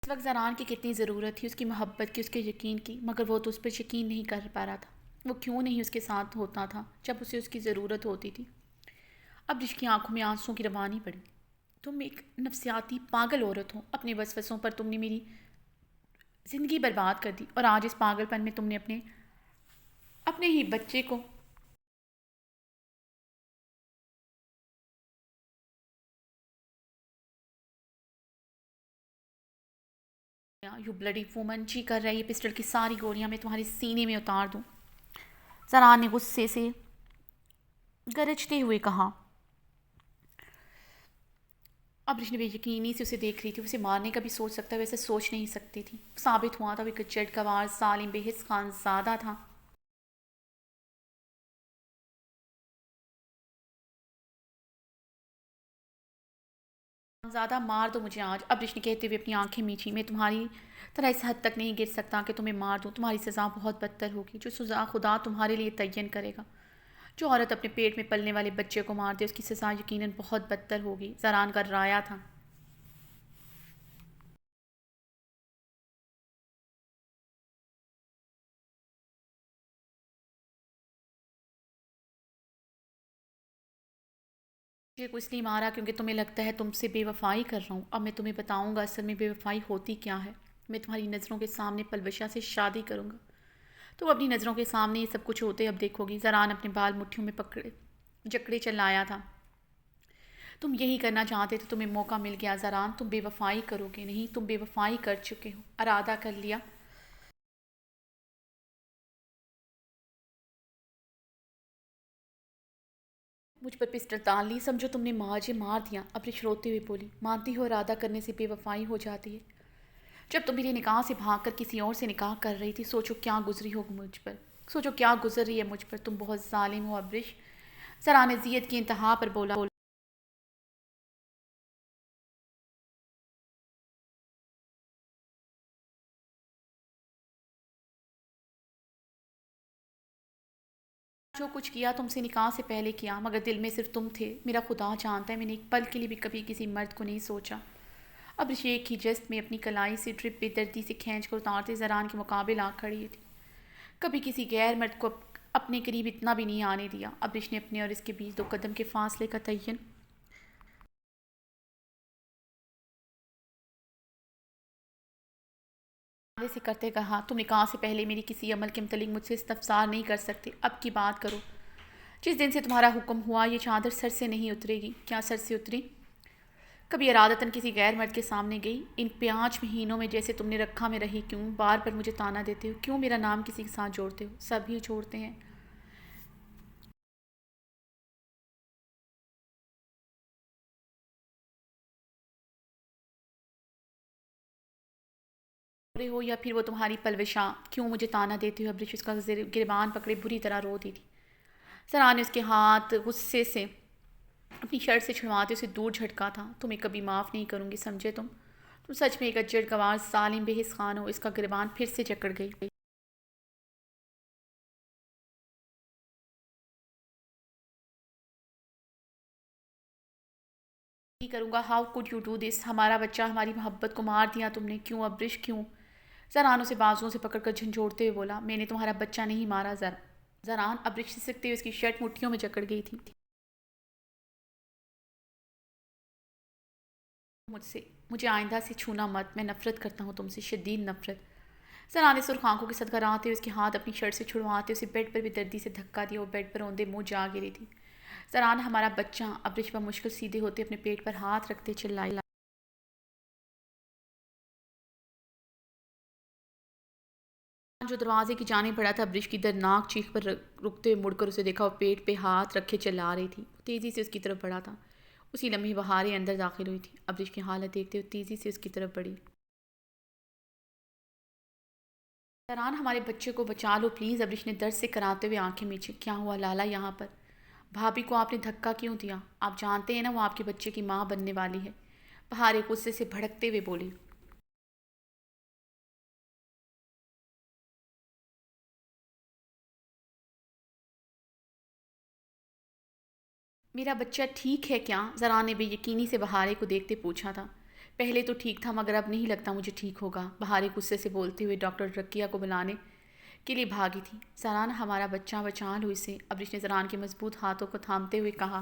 اس وقت زران کی کتنی ضرورت تھی، اس کی محبت کی، اس کے یقین کی، مگر وہ تو اس پر یقین نہیں کر پا رہا تھا۔ وہ کیوں نہیں اس کے ساتھ ہوتا تھا جب اسے اس کی ضرورت ہوتی تھی؟ اب رش کی آنکھوں میں آنسوں کی روانی پڑی۔ تم ایک نفسیاتی پاگل عورت ہو، اپنے وسوسوں پر تم نے میری زندگی برباد کر دی، اور آج اس پاگل پن میں تم نے اپنے ہی بچے کو یو بلڈی وومن، جی کر رہا ہے یہ پسٹل کی ساری گولیاں میں تمہارے سینے میں اتار دوں۔ زران نے غصے سے گرجتے ہوئے کہا۔ اب رش نے بے یقینی سے اسے دیکھ رہی تھی، اسے مارنے کا بھی سوچ سکتا ہے، ویسے سوچ نہیں سکتی تھی۔ ثابت ہوا تھا وہ ایک جٹ گوار ظالم بے حس خانزادہ تھا۔ خانزادہ مار دو مجھے آج، اب رش نے کہتے ہوئے اپنی آنکھیں میچھی۔ میں تمہاری طرح اس حد تک نہیں گر سکتا کہ تمہیں مار دوں، تمہاری سزا بہت بدتر ہوگی، جو سزا خدا تمہارے لیے تعین کرے گا۔ جو عورت اپنے پیٹ میں پلنے والے بچے کو مار دے اس کی سزا یقیناً بہت بدتر ہوگی۔ زران کا رایا تھا۔ مجھے کو اس لیے مارا کیونکہ تمہیں لگتا ہے تم سے بے وفائی کر رہا ہوں۔ اب میں تمہیں بتاؤں گا اصل میں بے وفائی ہوتی کیا ہے۔ میں تمہاری نظروں کے سامنے پلوشا سے شادی کروں گا، تم اپنی نظروں کے سامنے یہ سب کچھ ہوتے اب دیکھو گی۔ زران اپنے بال مٹھیوں میں پکڑے جکڑے چلایا تھا۔ تم یہی کرنا چاہتے تھے، تمہیں موقع مل گیا۔ زران تم بے وفائی کرو گے نہیں، تم بے وفائی کر چکے ہو، ارادہ کر لیا۔ مجھ پر پسٹل تان لی، سمجھو تم نے مجھے مار دیا۔ اب رش روتے ہوئے بولی، مانتی ہو ارادہ کرنے سے بے وفائی ہو جاتی ہے؟ جب تم میرے نکاح سے بھاگ کر کسی اور سے نکاح کر رہی تھی، سوچو کیا گزری ہو مجھ پر، سوچو کیا گزر رہی ہے مجھ پر، تم بہت ظالم ہو ابرش۔ زران اذیت کی انتہا پر بولا۔ جو کچھ کیا تم سے نکاح سے پہلے کیا، مگر دل میں صرف تم تھے۔ میرا خدا جانتا ہے میں نے ایک پل کے لیے بھی کبھی کسی مرد کو نہیں سوچا۔ اب رش ایک ہی جست میں اپنی کلائی سے ڈرپ بے دردی سے کھینچ کر اتارتے زران کے مقابل آ کھڑی تھی۔ کبھی کسی غیر مرد کو اپنے قریب اتنا بھی نہیں آنے دیا۔ اب رش نے اپنے اور اس کے بیچ 2 قدم کے فاصلے کا تعین سے کرتے کہا، تم نکاح سے پہلے میری کسی عمل کے متعلق مجھ سے استفسار نہیں کر سکتے، اب کی بات کرو۔ جس دن سے تمہارا حکم ہوا یہ چادر سر سے نہیں اترے گی۔ کیا سر سے اتری؟ کبھی ارادتاً کسی غیر مرد کے سامنے گئی؟ ان 5 مہینوں میں جیسے تم نے رکھا میں رہی کیوں؟ بار پر مجھے تانا دیتے ہو، کیوں میرا نام کسی کے ساتھ جوڑتے ہو؟ سب ہی چھوڑتے ہیں۔ ہو یا پھر وہ تمہاری پلوشاں، کیوں مجھے تانا دیتے ہو؟ ابرش اس کا گریبان پکڑے بری طرح رو دی تھی۔ زران نے اس کے ہاتھ غصے سے اپنی شرٹ سے چھڑواتے اسے دور جھٹکا تھا۔ تمہیں کبھی معاف نہیں کروں گی، سمجھے تم سچ میں ایک اجڑ گوار ظالم بے حس خان ہو۔ اس کا گریبان پھر سے جکڑ گئی۔ نہیں کروں گا، how could you do this? ہمارا بچہ، ہماری محبت کو مار دیا تم نے، کیوں ابرش کیوں؟ زران اسے بازوؤں سے پکڑ کر جھنجھوڑتے ہوئے بولا، میں نے تمہارا بچہ نہیں مارا۔ زران ابرش سے سکتے ہوئے اس کی شرٹ مٹھیوں میں جکڑ گئی تھی۔ مجھے آئندہ سے چھونا مت، میں نفرت کرتا ہوں تم سے، شدید نفرت۔ زران نے سرخ آنکھوں کے ساتھ گھراتے ہوئے اس کے ہاتھ اپنی شرٹ سے چھڑواتے اسے بیڈ پر بھی دردی سے دھکا دیا۔ وہ بیڈ پر اوندے منہ جا گری تھی۔ زران ہمارا بچہ، ابرش پر مشکل سیدھے ہوتے اپنے پیٹ پر ہاتھ رکھتے چلائی۔ جو دروازے کی جانب بڑھا تھا، برش کی دردناک چیخ پر رکتے ہوئے مڑ کر اسے دیکھا اور پیٹ پہ ہاتھ رکھے چلا رہی تھی۔ تیزی سے اس کی طرف بڑھا تھا۔ اسی لمحے بہاریں اندر داخل ہوئی تھی۔ ابرش کی حالت دیکھتے ہوئے تیزی سے اس کی طرف بڑھی۔ سران، ہمارے بچے کو بچا لو پلیز، ابرش نے درد سے کراتے ہوئے آنکھیں میچھی۔ کیا ہوا لالا یہاں پر؟ بھابھی کو آپ نے دھکا کیوں دیا؟ آپ جانتے ہیں نا وہ آپ کے بچے کی ماں بننے والی ہے، بہاریں غصے سے بھڑکتے ہوئے بولی۔ میرا بچہ ٹھیک ہے کیا؟ زران نے بے یقینی سے بہارے کو دیکھتے پوچھا تھا۔ پہلے تو ٹھیک تھا مگر اب نہیں لگتا مجھے ٹھیک ہوگا، بہارے غصے سے بولتے ہوئے ڈاکٹر رقیہ کو بلانے کے لیے بھاگی تھی۔ زران، ہمارا بچہ بچا لو اسے، ابرش نے زران کے مضبوط ہاتھوں کو تھامتے ہوئے کہا۔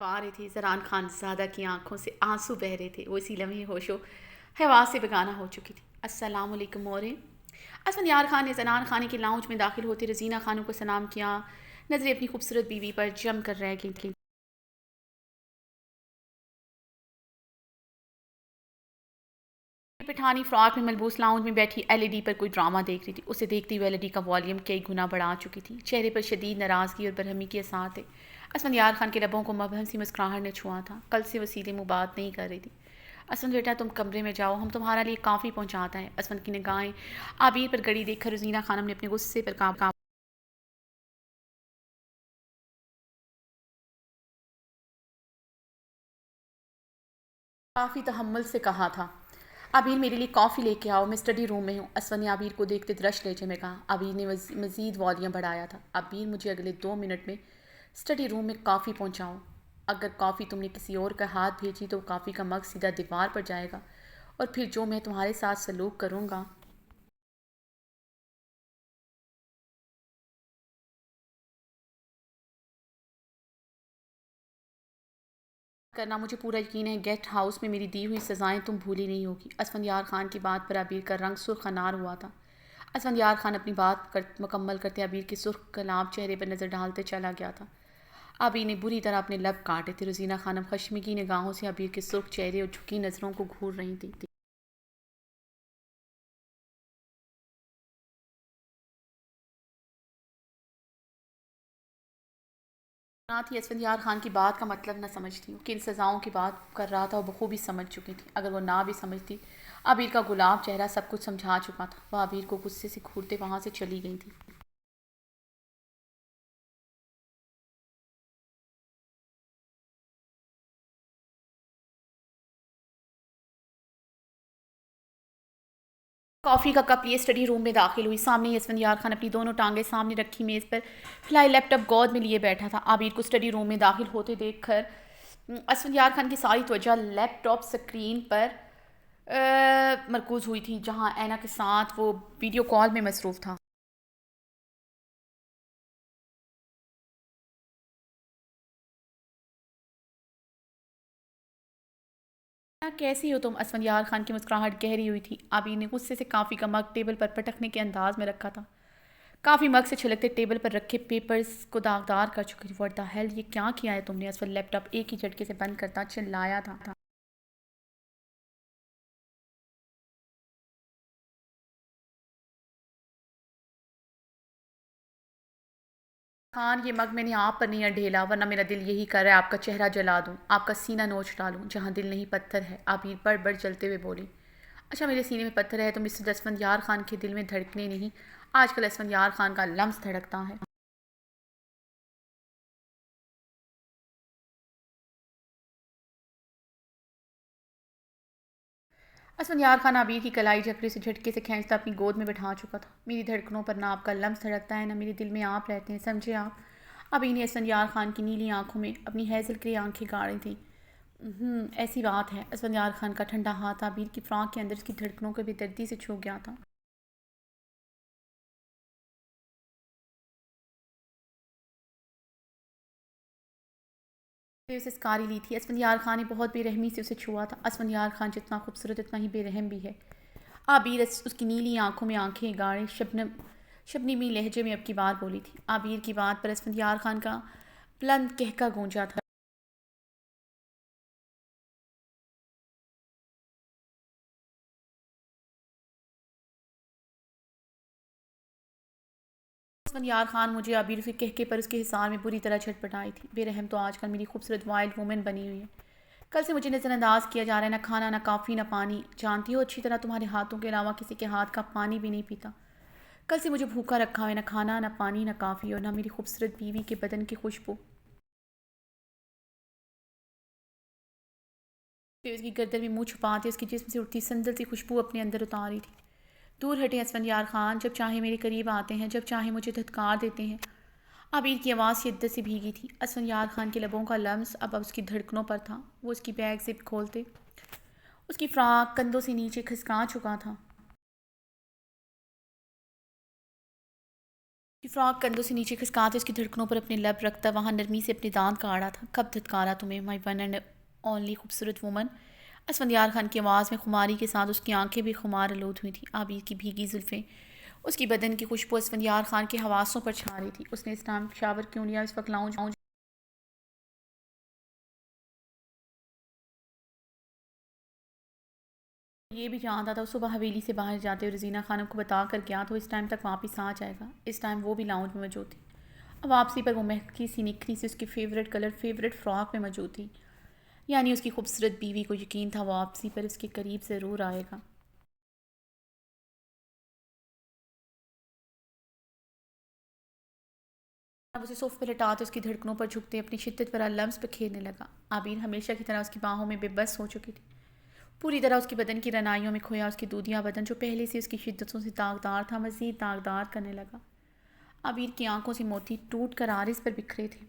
پا رہے تھے زران خان زادہ کی آنکھوں سے آنسو بہہ رہے تھے۔ وہ اسی لمحے ہوش و حواس سے بیگانہ ہو چکی تھی۔ السلام علیکم مورے۔ اسفندیار خان نے زنان خانے کے لاؤنج میں داخل ہوتے رزینہ خانم کو سلام کیا۔ نظریں اپنی خوبصورت بیوی پر جم کر رہ گئی تھیں۔ پٹھانی فراک میں ملبوس لاؤنج میں بیٹھی ایل ای ڈی پر کوئی ڈرامہ دیکھ رہی تھی۔ اسے دیکھتے ہوئے ایل ای ڈی کا والیوم کئی گنا بڑھا چکی تھی۔ چہرے پر شدید ناراضگی اور برہمی کے اثار تھے۔ اسفندیار خان کے لبوں کو مبہم سی مسکراہٹ نے چھوا تھا۔ کل سے وہ سیدھے منہ بات نہیں کر رہی تھی۔ اسفند بیٹا تم کمرے میں جاؤ، ہم تمہارا لیے کافی پہنچاتا ہے۔ اسفند کی نگاہیں عابیر پر گڑی دیکھ کر رزینہ خانم نے اپنے غصے پر قابو کافی تحمل سے کہا تھا۔ عابیر میرے لیے کافی لے کے آؤ، میں اسٹڈی روم میں ہوں۔ اسفند نے عابیر کو دیکھتے درش لہجے میں کہا۔ عابیر نے مزید والیوم بڑھایا تھا۔ عابیر مجھے اگلے 2 منٹ میں اسٹڈی روم میں کافی پہنچاؤ۔ اگر کافی تم نے کسی اور کا ہاتھ بھیجی تو کافی کا مغز سیدھا دیوار پر جائے گا، اور پھر جو میں تمہارے ساتھ سلوک کروں گا کرنا مجھے پورا یقین ہے گیسٹ ہاؤس میں میری دی ہوئی سزائیں تم بھولی نہیں ہوگی۔ اسفندیار خان کی بات پر عابیر کا رنگ سرخ انار ہوا تھا۔ اسفندیار خان اپنی بات مکمل کرتے عابیر کے سرخ گلاب چہرے پر نظر ڈالتے چلا گیا تھا۔ عابیر نے بری طرح اپنے لب کاٹے تھے۔ رزینہ خانم خشمگی نگاہوں سے عابیر کے سرخ چہرے اور جھکی نظروں کو گھور رہی تھی۔ نہ تھی اسفندیار خان کی بات کا مطلب نہ سمجھتی، کن سزاؤں کی بات کر رہا تھا وہ بخوبی سمجھ چکی تھی۔ اگر وہ نہ بھی سمجھتی، عابیر کا گلاب چہرہ سب کچھ سمجھا چکا تھا۔ وہ عابیر کو غصے سے گھورتے وہاں سے چلی گئی تھی۔ کافی کا کپ لیے اسٹڈی روم میں داخل ہوئی۔ سامنے ہی اسفندیار خان اپنی دونوں ٹانگیں سامنے رکھی میز پر پھیلائے لیپ ٹاپ گود میں لیے بیٹھا تھا۔ عابیر کو اسٹڈی روم میں داخل ہوتے دیکھ کر اسفندیار خان کی ساری توجہ لیپ ٹاپ سکرین پر مرکوز ہوئی تھی، جہاں اینا کے ساتھ وہ ویڈیو کال میں مصروف تھا۔ کیسی ہو تم؟ اسفندیار خان کی مسکراہٹ گہری ہوئی تھی۔ عابیر نے غصے سے کافی کا مگ ٹیبل پر پٹکنے کے انداز میں رکھا تھا۔ کافی مگ سے چھلکتے ٹیبل پر رکھے پیپرز کو داغدار کر چکی تھی۔ واٹ دی ہیل، یہ کیا کیا ہے تم نے؟ اسفند لیپ ٹاپ ایک ہی جھٹکے سے بند کرتا چلایا تھا۔ خان، یہ مگ میں نے آپ پر نہیں ڈھیلا، ورنہ میرا دل یہی کر رہا ہے آپ کا چہرہ جلا دوں، آپ کا سینہ نوچ ڈالوں، جہاں دل نہیں پتھر ہے۔ عابیر بڑھ بڑھ چلتے ہوئے بولی۔ اچھا میرے سینے میں پتھر ہے تو مسٹر اسفندیار خان کے دل میں دھڑکنے نہیں؟ آج کل اسفندیار خان کا لمس دھڑکتا ہے۔ اسفندیار خان عابیر کی کلائی جھکڑے سے جھٹکے سے کھینچتا اپنی گود میں بٹھا چکا تھا۔ میری دھڑکنوں پر نہ آپ کا لمس دھڑکتا ہے، نہ میرے دل میں آپ رہتے ہیں، سمجھے آپ؟ عابیر نے اسفندیار خان کی نیلی آنکھوں میں اپنی ہیزل گرے آنکھیں گاڑی تھیں۔ ایسی بات ہے۔ اسفندیار خان کا ٹھنڈا ہاتھ عابیر کی فراق کے اندر اس کی دھڑکنوں کو بے دردی سے چھو گیا تھا۔ اسے سکاری لی تھی۔ اسفندیار خان نے بہت بے رحمی سے اسے چھوا تھا۔ اسفندیار خان جتنا خوبصورت اتنا ہی بے رحم بھی ہے۔ عابیر اس کی نیلی آنکھوں میں آنکھیں گاڑے شبنمی لہجے میں اب کی بات بولی تھی۔ عابیر کی بات پر اسفندیار خان کا بلند قہقہ گونجا تھا۔ اسفندیار خان مجھے عبیر سے کہہ کے پر اس کے حصار میں بری طرح جھٹپٹائی تھی۔ بے رحم تو آج کل میری خوبصورت وائلڈ وومن بنی ہوئی ہے۔ کل سے مجھے نظر انداز کیا جا رہا ہے، نہ کھانا، نہ کافی، نہ پانی۔ جانتی ہو اچھی طرح تمہارے ہاتھوں کے علاوہ کسی کے ہاتھ کا پانی بھی نہیں پیتا۔ کل سے مجھے بھوکا رکھا ہے، نہ کھانا، نہ پانی، نہ کافی، اور نہ میری خوبصورت بیوی کے بدن کی خوشبو۔ پھر اس کی گردن میں منہ چھپاتے اس کے جسم سے اٹھتی سندل سی خوشبو اپنے اندر اتاری تھی۔ دور ہٹیں اسفندیار خان، جب چاہے میرے قریب آتے ہیں، جب چاہے مجھے دھتکار دیتے ہیں۔ عبیر کی آواز شدت سے بھیگی تھی۔ اسفندیار خان کے لبوں کا لمس اب اس کی دھڑکنوں پر تھا۔ وہ اس کی بیگ زپ کھولتے اس کی فراق کندھوں سے نیچے کھسکا چکا تھا۔ کی فراق کندھوں سے نیچے کھسکاتے اس کی دھڑکنوں پر اپنے لب رکھتا وہاں نرمی سے اپنے دانت کاڑا تھا۔ کب دھتکارا تمہیں، مائی ون اینڈ اونلی خوبصورت وومن؟ اسفندیار خان کی آواز میں خماری کے ساتھ اس کی آنکھیں بھی خمار آلود ہوئی تھیں۔ عبیر کی بھیگی زلفیں، اس کی بدن کی خوشبو اسفندیار خان کے حواسوں پر چھا رہی تھی۔ اس نے اس ٹائم شاور کیوں لیا؟ اس وقت لاؤنج یہ بھی جانتا تھا صبح حویلی سے باہر جاتے اور رزینہ خانم کو بتا کر گیا تو اس ٹائم تک واپس آ جائے گا۔ اس ٹائم وہ بھی لاؤنج میں موجود تھی۔ اب واپسی پر وہ مہکی سی نکھری سی اس کی فیوریٹ کلر فیوریٹ فراک میں موجود تھی، یعنی اس کی خوبصورت بیوی کو یقین تھا وہ واپسی پر اس کے قریب ضرور آئے گا۔ اب اسے صوفے پر لٹاتے اس کی دھڑکنوں پر جھکتے اپنی شدت پر لمس پہ کھیلنے لگا۔ عبیر ہمیشہ کی طرح اس کی باہوں میں بے بس ہو چکی تھی، پوری طرح اس کے بدن کی رنائیوں میں کھویا۔ اس کی دودھیا بدن جو پہلے سے اس کی شدتوں سے داغدار تھا مزید داغدار کرنے لگا۔ عبیر کی آنکھوں سے موتی ٹوٹ کر عارض پر بکھرے تھے۔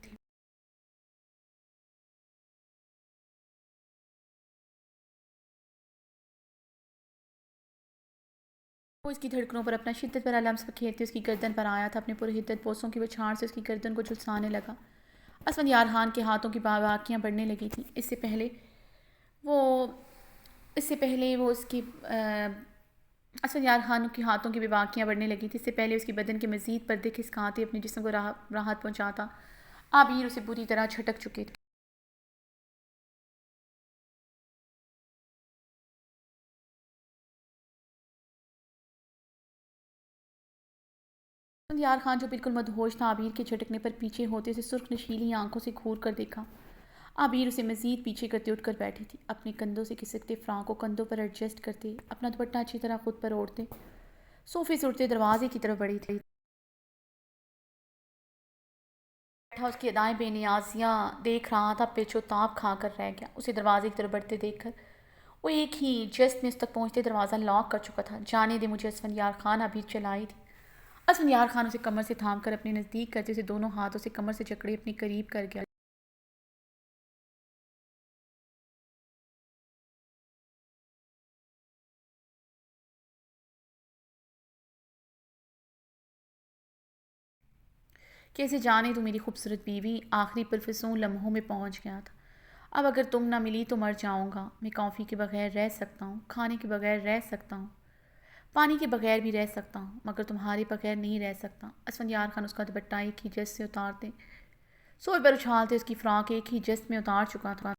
وہ اس کی دھڑکنوں پر اپنا شدت پر لمس پر کھیلتے اس کی گردن پر آیا تھا، اپنے پرہدت بوسوں کی بچھاڑ سے اس کی گردن کو جھلسانے لگا۔ اسفندیار خان کے ہاتھوں کی باکیاں بڑھنے لگی تھیں۔ اس سے پہلے وہ اس کی اسفندیار خان کے ہاتھوں کی بیباکیاں بڑھنے لگی تھی۔ اس سے پہلے اس کی بدن کے مزید پردے کھسکاتے اپنے جسم کو راحت پہنچاتا عبیر اسے بری طرح جھٹک چکے تھے۔ اسفندیار خان جو بالکل مدہوش تھا عبیر کے جھٹکنے پر پیچھے ہوتے اسے سرخ نشیلی آنکھوں سے گھور کر دیکھا۔ عبیر اسے مزید پیچھے کرتے اٹھ کر بیٹھی تھی، اپنے کندھوں سے کھسکتے فراق کو کندھوں پر ایڈجسٹ کرتے، اپنا دوپٹہ اچھی طرح خود پر اوڑھتے صوفے سے اٹھتے دروازے کی طرف بڑھی تھی۔ بیٹھا اس کی ادائیں بے نیازیاں دیکھ رہا تھا، پیچ و تاب کھا کر رہ گیا۔ اسے دروازے کی طرف بڑھتے دیکھ کر وہ ایک ہی جست میں اس تک پہنچتے دروازہ لاک کر چکا تھا۔ جانے دے مجھے، اسفندیار خان، عبیر چلائی تھی۔ اسفندیار خان اسے کمر سے تھام کر اپنے نزدیک کرتے اسے دونوں ہاتھوں سے کمر سے جکڑے اپنے قریب کر گیا۔ کیسے جانے تو میری خوبصورت بیوی آخری پرفسوں لمحوں میں پہنچ گیا تھا۔ اب اگر تم نہ ملی تو مر جاؤں گا۔ میں کافی کے بغیر رہ سکتا ہوں، کھانے کے بغیر رہ سکتا ہوں، پانی کے بغیر بھی رہ سکتا ہوں، مگر تمہارے بغیر نہیں رہ سکتا۔ اسفندیار خان اس کا دوپٹہ ایک ہی جست سے اتارتے سوئے پر اچھالتے اس کی فراق ایک ہی جست میں اتار چکا تھا۔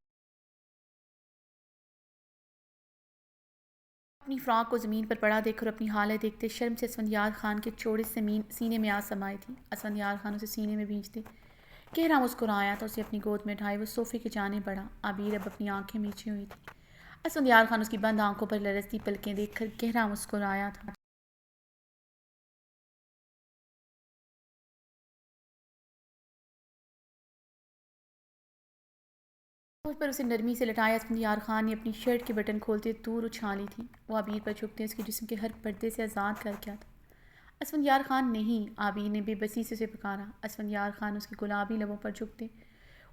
اپنی فراق کو زمین پر پڑا دیکھ کر اپنی حالت دیکھتے شرم سے اسفندیار خان کے چوڑے سینے میں آ سمائی تھی۔ اسفندیار خان اسے سینے میں بھینچتے گہرا مسکرایا تھا، اسے اپنی گود میں اٹھائے وہ صوفے کے جانب بڑھا۔ عبیر اب اپنی آنکھیں میچھی ہوئی تھی۔ اسفندیار خان اس کی بند آنکھوں پر لرزتی پلکیں دیکھ کر گہرا مسکرایا تھا۔ اس پر اسے نرمی سے لٹایا۔ اسفندیار خان نے اپنی شرٹ کے بٹن کھولتے دور اچھالی تھی۔ وہ عبیر پر جھکتے اس کے جسم کے ہر پردے سے آزاد کر گیا تھا۔ اسفندیار خان نہیں، عبیر نے بے بسی سے اسے پکارا۔ اسفندیار خان اس کے گلابی لبوں پر جھکتے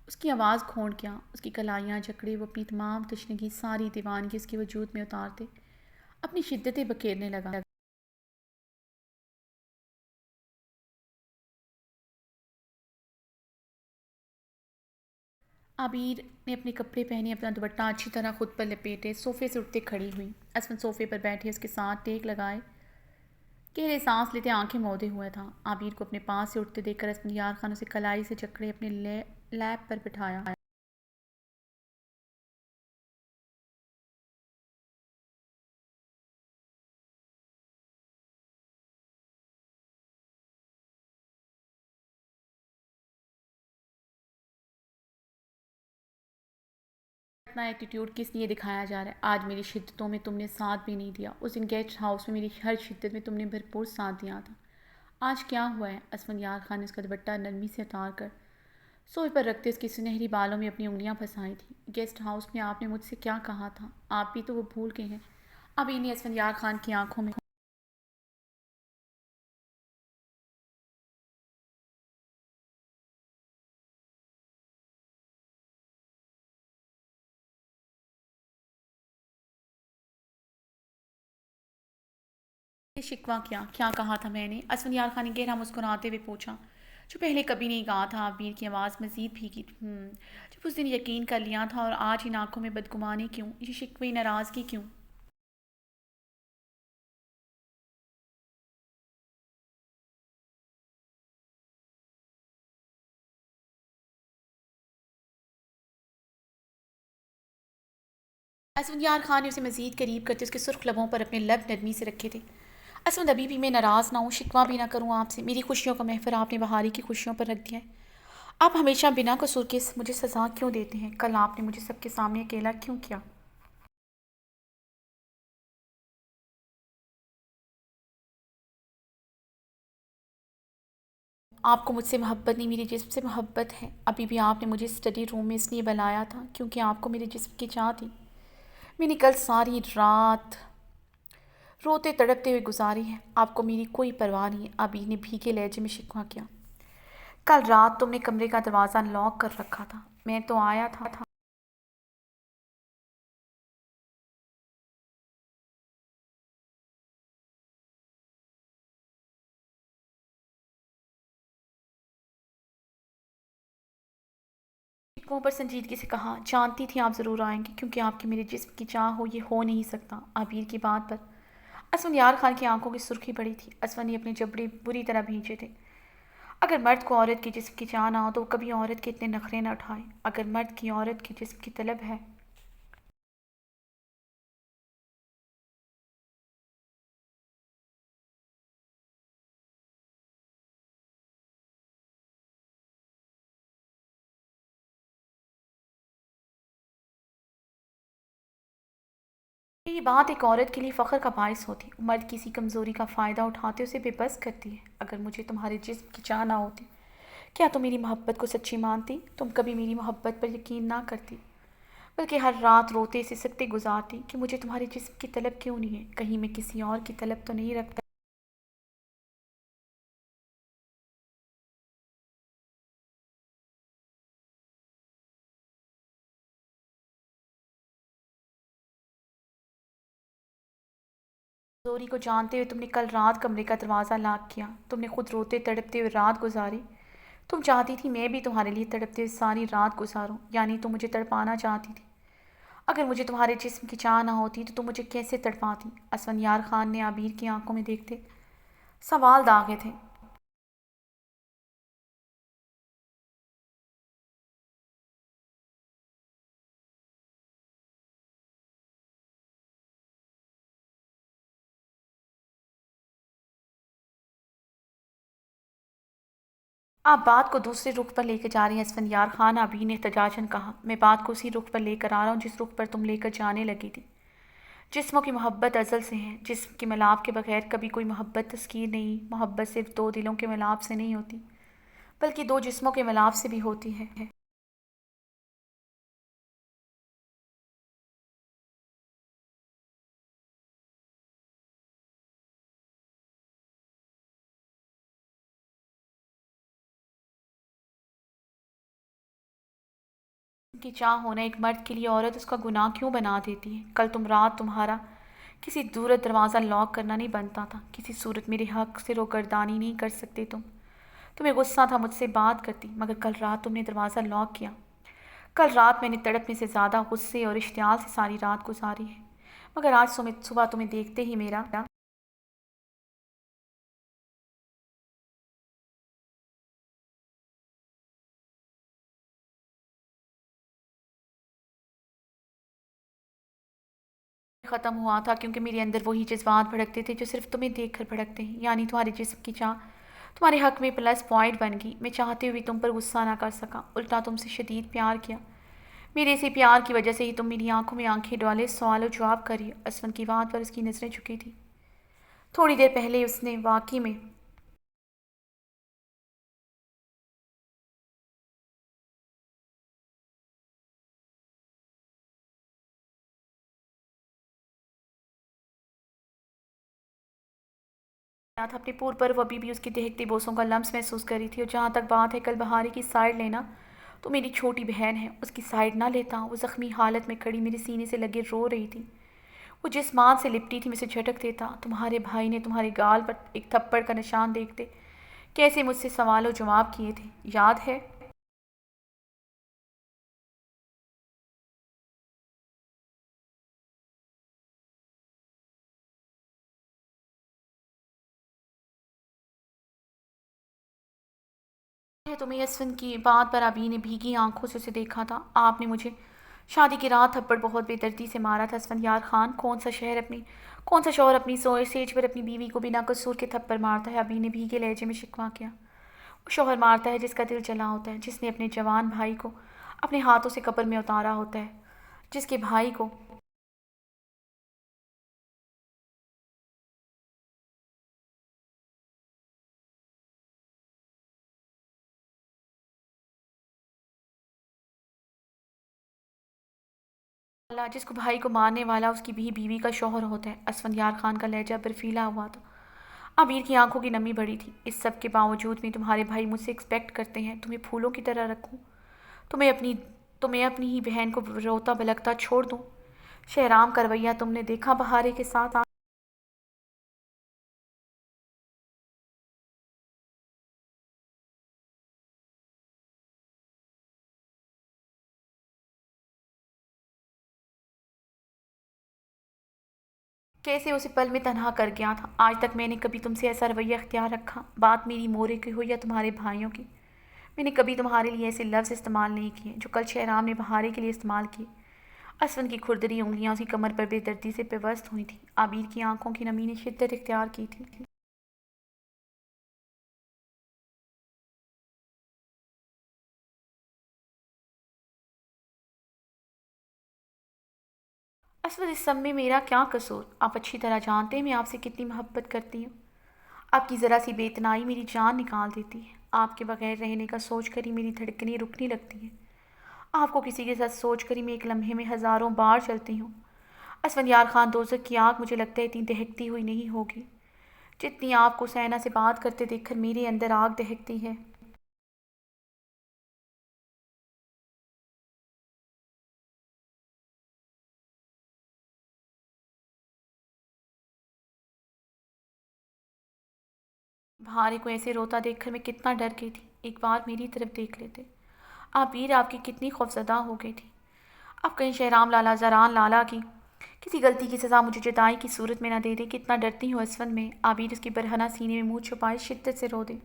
اس کی آواز کھونٹ گیا، اس کی کلائیاں جکڑے وہ اپنی تمام تشنگی ساری دیوانگی اس کے وجود میں اتارتے اپنی شدتیں بکھیرنے لگا۔ عبیر نے اپنے کپڑے پہنے، اپنا دوپٹہ اچھی طرح خود پر لپیٹے صوفے سے اٹھتے کھڑی ہوئی۔ اسفند صوفے پر بیٹھے اس کے ساتھ ٹیک لگائے گہرے سانس لیتے آنکھیں موڑے ہوئے تھا۔ عبیر کو اپنے پاس سے اٹھتے دیکھ کر اسفندیار خان اسے کلائی سے جکڑے اپنے لیپ پر بٹھایا۔ اتنا ایٹیٹیوڈ کس لیے دکھایا جا رہا ہے؟ آج میری شدتوں میں تم نے ساتھ بھی نہیں دیا، اس دن گیسٹ ہاؤس میں میری ہر شدت میں تم نے بھرپور ساتھ دیا تھا۔ آج کیا ہوا ہے؟ اسفندیار خان نے اس کا دوپٹہ نرمی سے اتار کر سوئی پر رکھتے اس کی سنہری بالوں میں اپنی انگلیاں پھنسائی تھیں۔ گیسٹ ہاؤس میں آپ نے مجھ سے کیا کہا تھا؟ آپ بھی تو وہ بھول گئے ہیں۔ اب انہیں اسفندیار خان کی آنکھوں میں شکوہ کیا کہا تھا میں نے؟ اسفندیار خان نے گہرا مسکراتے ہوئے پوچھا، جو پہلے کبھی نہیں کہا تھا۔ عبیر کی آواز مزید بھیگی تھی۔ جب اس دن یقین کر لیا تھا، اور آج ان آنکھوں میں بدگمانی کیوں؟ یہ شکوے ناراضگی کیوں؟ اسفندیار خان نے اسے مزید قریب کرتے اس کے سرخ لبوں پر اپنے لب نرمی سے رکھے تھے۔ اسفند، ابھی بھی میں ناراض نہ ہوں، شکوہ بھی نہ کروں آپ سے۔ میری خوشیوں کا محور آپ نے بہاری کی خوشیوں پر رکھ دیا ہے۔ آپ ہمیشہ بنا قصور کے مجھے سزا کیوں دیتے ہیں؟ کل آپ نے مجھے سب کے سامنے اکیلا کیوں کیا؟ آپ کو مجھ سے محبت نہیں، میرے جسم سے محبت ہے۔ ابھی بھی آپ نے مجھے اسٹڈی روم میں اس لیے بلایا تھا کیونکہ آپ کو میرے جسم کی چاہ تھی۔ میں نے کل ساری رات روتے تڑپتے ہوئے گزاری ہے۔ آپ کو میری کوئی پرواہ نہیں ہے۔ ابھی نے بھیگے لہجے میں شکوہ کیا۔ کل رات تم نے کمرے کا دروازہ لاک کر رکھا تھا، میں تو آیا تھا۔ شکووں پر سنجیدگی سے کہا، جانتی تھی آپ ضرور آئیں گے کیونکہ آپ کی میرے جسم کی چاہ ہو، یہ ہو نہیں سکتا۔ عبیر کی بات پر اسفندیار خان کی آنکھوں کی سرخی بڑی تھی۔ اسفند نے اپنے جبڑے بری طرح بھیجے تھے۔ اگر مرد کو عورت کے جسم کی چاہ نہ ہو تو وہ کبھی عورت کے اتنے نخرے نہ اٹھائے۔ اگر مرد کی عورت کے جسم کی طلب ہے یہ بات ایک عورت کے لیے فخر کا باعث ہوتی، مرد کسی کمزوری کا فائدہ اٹھاتے اسے بے بس کرتی ہے۔ اگر مجھے تمہارے جسم کی چاہ نہ ہوتی، کیا تم میری محبت کو سچی مانتی؟ تم کبھی میری محبت پر یقین نہ کرتی، بلکہ ہر رات روتے سسکتے گزارتی کہ مجھے تمہارے جسم کی طلب کیوں نہیں ہے؟ کہیں میں کسی اور کی طلب تو نہیں رکھتا؟ کمزوری کو جانتے ہوئے تم نے کل رات کمرے کا دروازہ لاک کیا۔ تم نے خود روتے تڑپتے ہوئے رات گزاری۔ تم چاہتی تھی میں بھی تمہارے لیے تڑپتے ہوئے ساری رات گزاروں، یعنی تم مجھے تڑپانا چاہتی تھی۔ اگر مجھے تمہارے جسم کی چاہ نہ ہوتی تو تم مجھے کیسے تڑپاتی؟ اسفندیار خان نے عبیر کی آنکھوں میں دیکھتے سوال داغے تھے۔ آپ بات کو دوسرے رخ پر لے کر جا رہی ہیں اسفندیار خان، عبیر نے احتجاجاً کہا۔ میں بات کو اسی رخ پر لے کر آ رہا ہوں جس رخ پر تم لے کر جانے لگی تھی۔ جسموں کی محبت ازل سے ہے۔ جسم کے ملاپ کے بغیر کبھی کوئی محبت تذکیر نہیں۔ محبت صرف دو دلوں کے ملاپ سے نہیں ہوتی، بلکہ دو جسموں کے ملاپ سے بھی ہوتی ہے۔ کی چاہ ہونا ایک مرد کے لیے عورت اس کا گناہ کیوں بنا دیتی ہے؟ کل تم رات تمہارا کسی دورت دروازہ لاک کرنا نہیں بنتا تھا۔ کسی صورت میرے حق سے روگردانی نہیں کر سکتے تم۔ تمہیں غصہ تھا مجھ سے بات کرتی، مگر کل رات تم نے دروازہ لاک کیا۔ کل رات میں نے تڑپنے سے زیادہ غصے اور اشتعال سے ساری رات گزاری ہے، مگر آج صبح تمہیں دیکھتے ہی میرا ختم ہوا تھا، کیونکہ میرے اندر وہی جذبات بھڑکتے تھے جو صرف تمہیں دیکھ کر بھڑکتے ہیں، یعنی تمہارے جسم کی چاہ تمہارے حق میں پلس پوائنٹ بن گئی۔ میں چاہتے ہوئے تم پر غصہ نہ کر سکا، الٹا تم سے شدید پیار کیا۔ میرے اسی پیار کی وجہ سے ہی تم میری آنکھوں میں آنکھیں ڈالے سوال و جواب کری۔ اسفند کی بات پر اس کی نظریں جھکی تھی۔ تھوڑی دیر پہلے اس نے واقعی میں تھا اپنے پور پر، وہ ابھی بھی اس کی دہکتی بوسوں کا لمس محسوس کر رہی تھی۔ اور جہاں تک بات ہے کل بہاری کی سائڈ لینا، تو میری چھوٹی بہن ہے، اس کی سائڈ نہ لیتا۔ وہ زخمی حالت میں کھڑی میرے سینے سے لگے رو رہی تھی۔ وہ جس مان سے لپٹی تھی، مجھے جھٹک دیتا۔ تمہارے بھائی نے تمہارے گال پر ایک تھپڑ کا نشان دیکھتے کیسے مجھ سے سوال و جواب کیے تھے، یاد ہے؟ تمہیں اسفن کی بات پر ابھی نے بھیگی آنکھوں سے اسے دیکھا تھا۔ آپ نے مجھے شادی کی رات تھپڑ بہت بے دردی سے مارا تھا اسفند یار خان۔ کون سا شوہر اپنی سیج پر اپنی بیوی کو بنا قصور کے تھپڑ مارتا ہے؟ ابھی نے بھیگے لہجے میں شکوہ کیا۔ وہ شوہر مارتا ہے جس کا دل جلا ہوتا ہے، جس نے اپنے جوان بھائی کو اپنے ہاتھوں سے قبر میں اتارا ہوتا ہے، جس کے بھائی کو اللہ جس کو بھائی کو مارنے والا اس کی بھی بیوی کا شوہر ہوتا ہے۔ اسفند یار خان کا لہجہ برفیلا ہوا تھا۔ عبیر کی آنکھوں کی نمی بڑی تھی۔ اس سب کے باوجود بھی تمہارے بھائی مجھ سے ایکسپیکٹ کرتے ہیں تمہیں پھولوں کی طرح رکھوں، تمہیں اپنی ہی بہن کو روتا بلکتا چھوڑ دوں۔ شہرام کا رویہ تم نے دیکھا بہارے کے ساتھ۔ کیسے اسے پل میں تنہا کر گیا تھا۔ آج تک میں نے کبھی تم سے ایسا رویہ اختیار رکھا؟ بات میری مورے کی ہو یا تمہارے بھائیوں کی، میں نے کبھی تمہارے لیے ایسے لفظ استعمال نہیں کیے جو کل شہرام نے بہارے کے لیے استعمال کیے۔ اسفن کی کھردری انگلیاں اسی کمر پر بے دردی سے پیوست ہوئی تھیں۔ عبیر کی آنکھوں کی نمی نے شدت اختیار کی تھی۔ اسود اس سب میں میرا کیا قصور؟ آپ اچھی طرح جانتے ہیں میں آپ سے کتنی محبت کرتی ہوں۔ آپ کی ذرا سی بے اتنائی میری جان نکال دیتی ہے۔ آپ کے بغیر رہنے کا سوچ کر ہی میری دھڑکنیں رکنے لگتی ہیں۔ آپ کو کسی کے ساتھ سوچ کر ہی میں ایک لمحے میں ہزاروں بار چلتی ہوں۔ اسفند یار خان دوزخ کی آگ مجھے لگتا ہے اتنی دہکتی ہوئی نہیں ہوگی جتنی آپ کو سینا سے بات کرتے دیکھ کر میرے اندر آگ دہکتی ہے۔ بھارے کو ایسے روتا دیکھ کر میں کتنا ڈر گئی تھی۔ ایک بار میری طرف دیکھ لیتے۔ عبیر آپ کی کتنی خوفزدہ ہو گئی تھی۔ اب کہیں شہرام لالا زران لالا کی کسی غلطی کی سزا مجھے جدائی کی صورت میں نہ دے دے۔ کتنا ڈرتی ہوں اسفند میں۔ عبیر اس کی برہنہ سینے میں منہ چھپائے شدت سے رو دے۔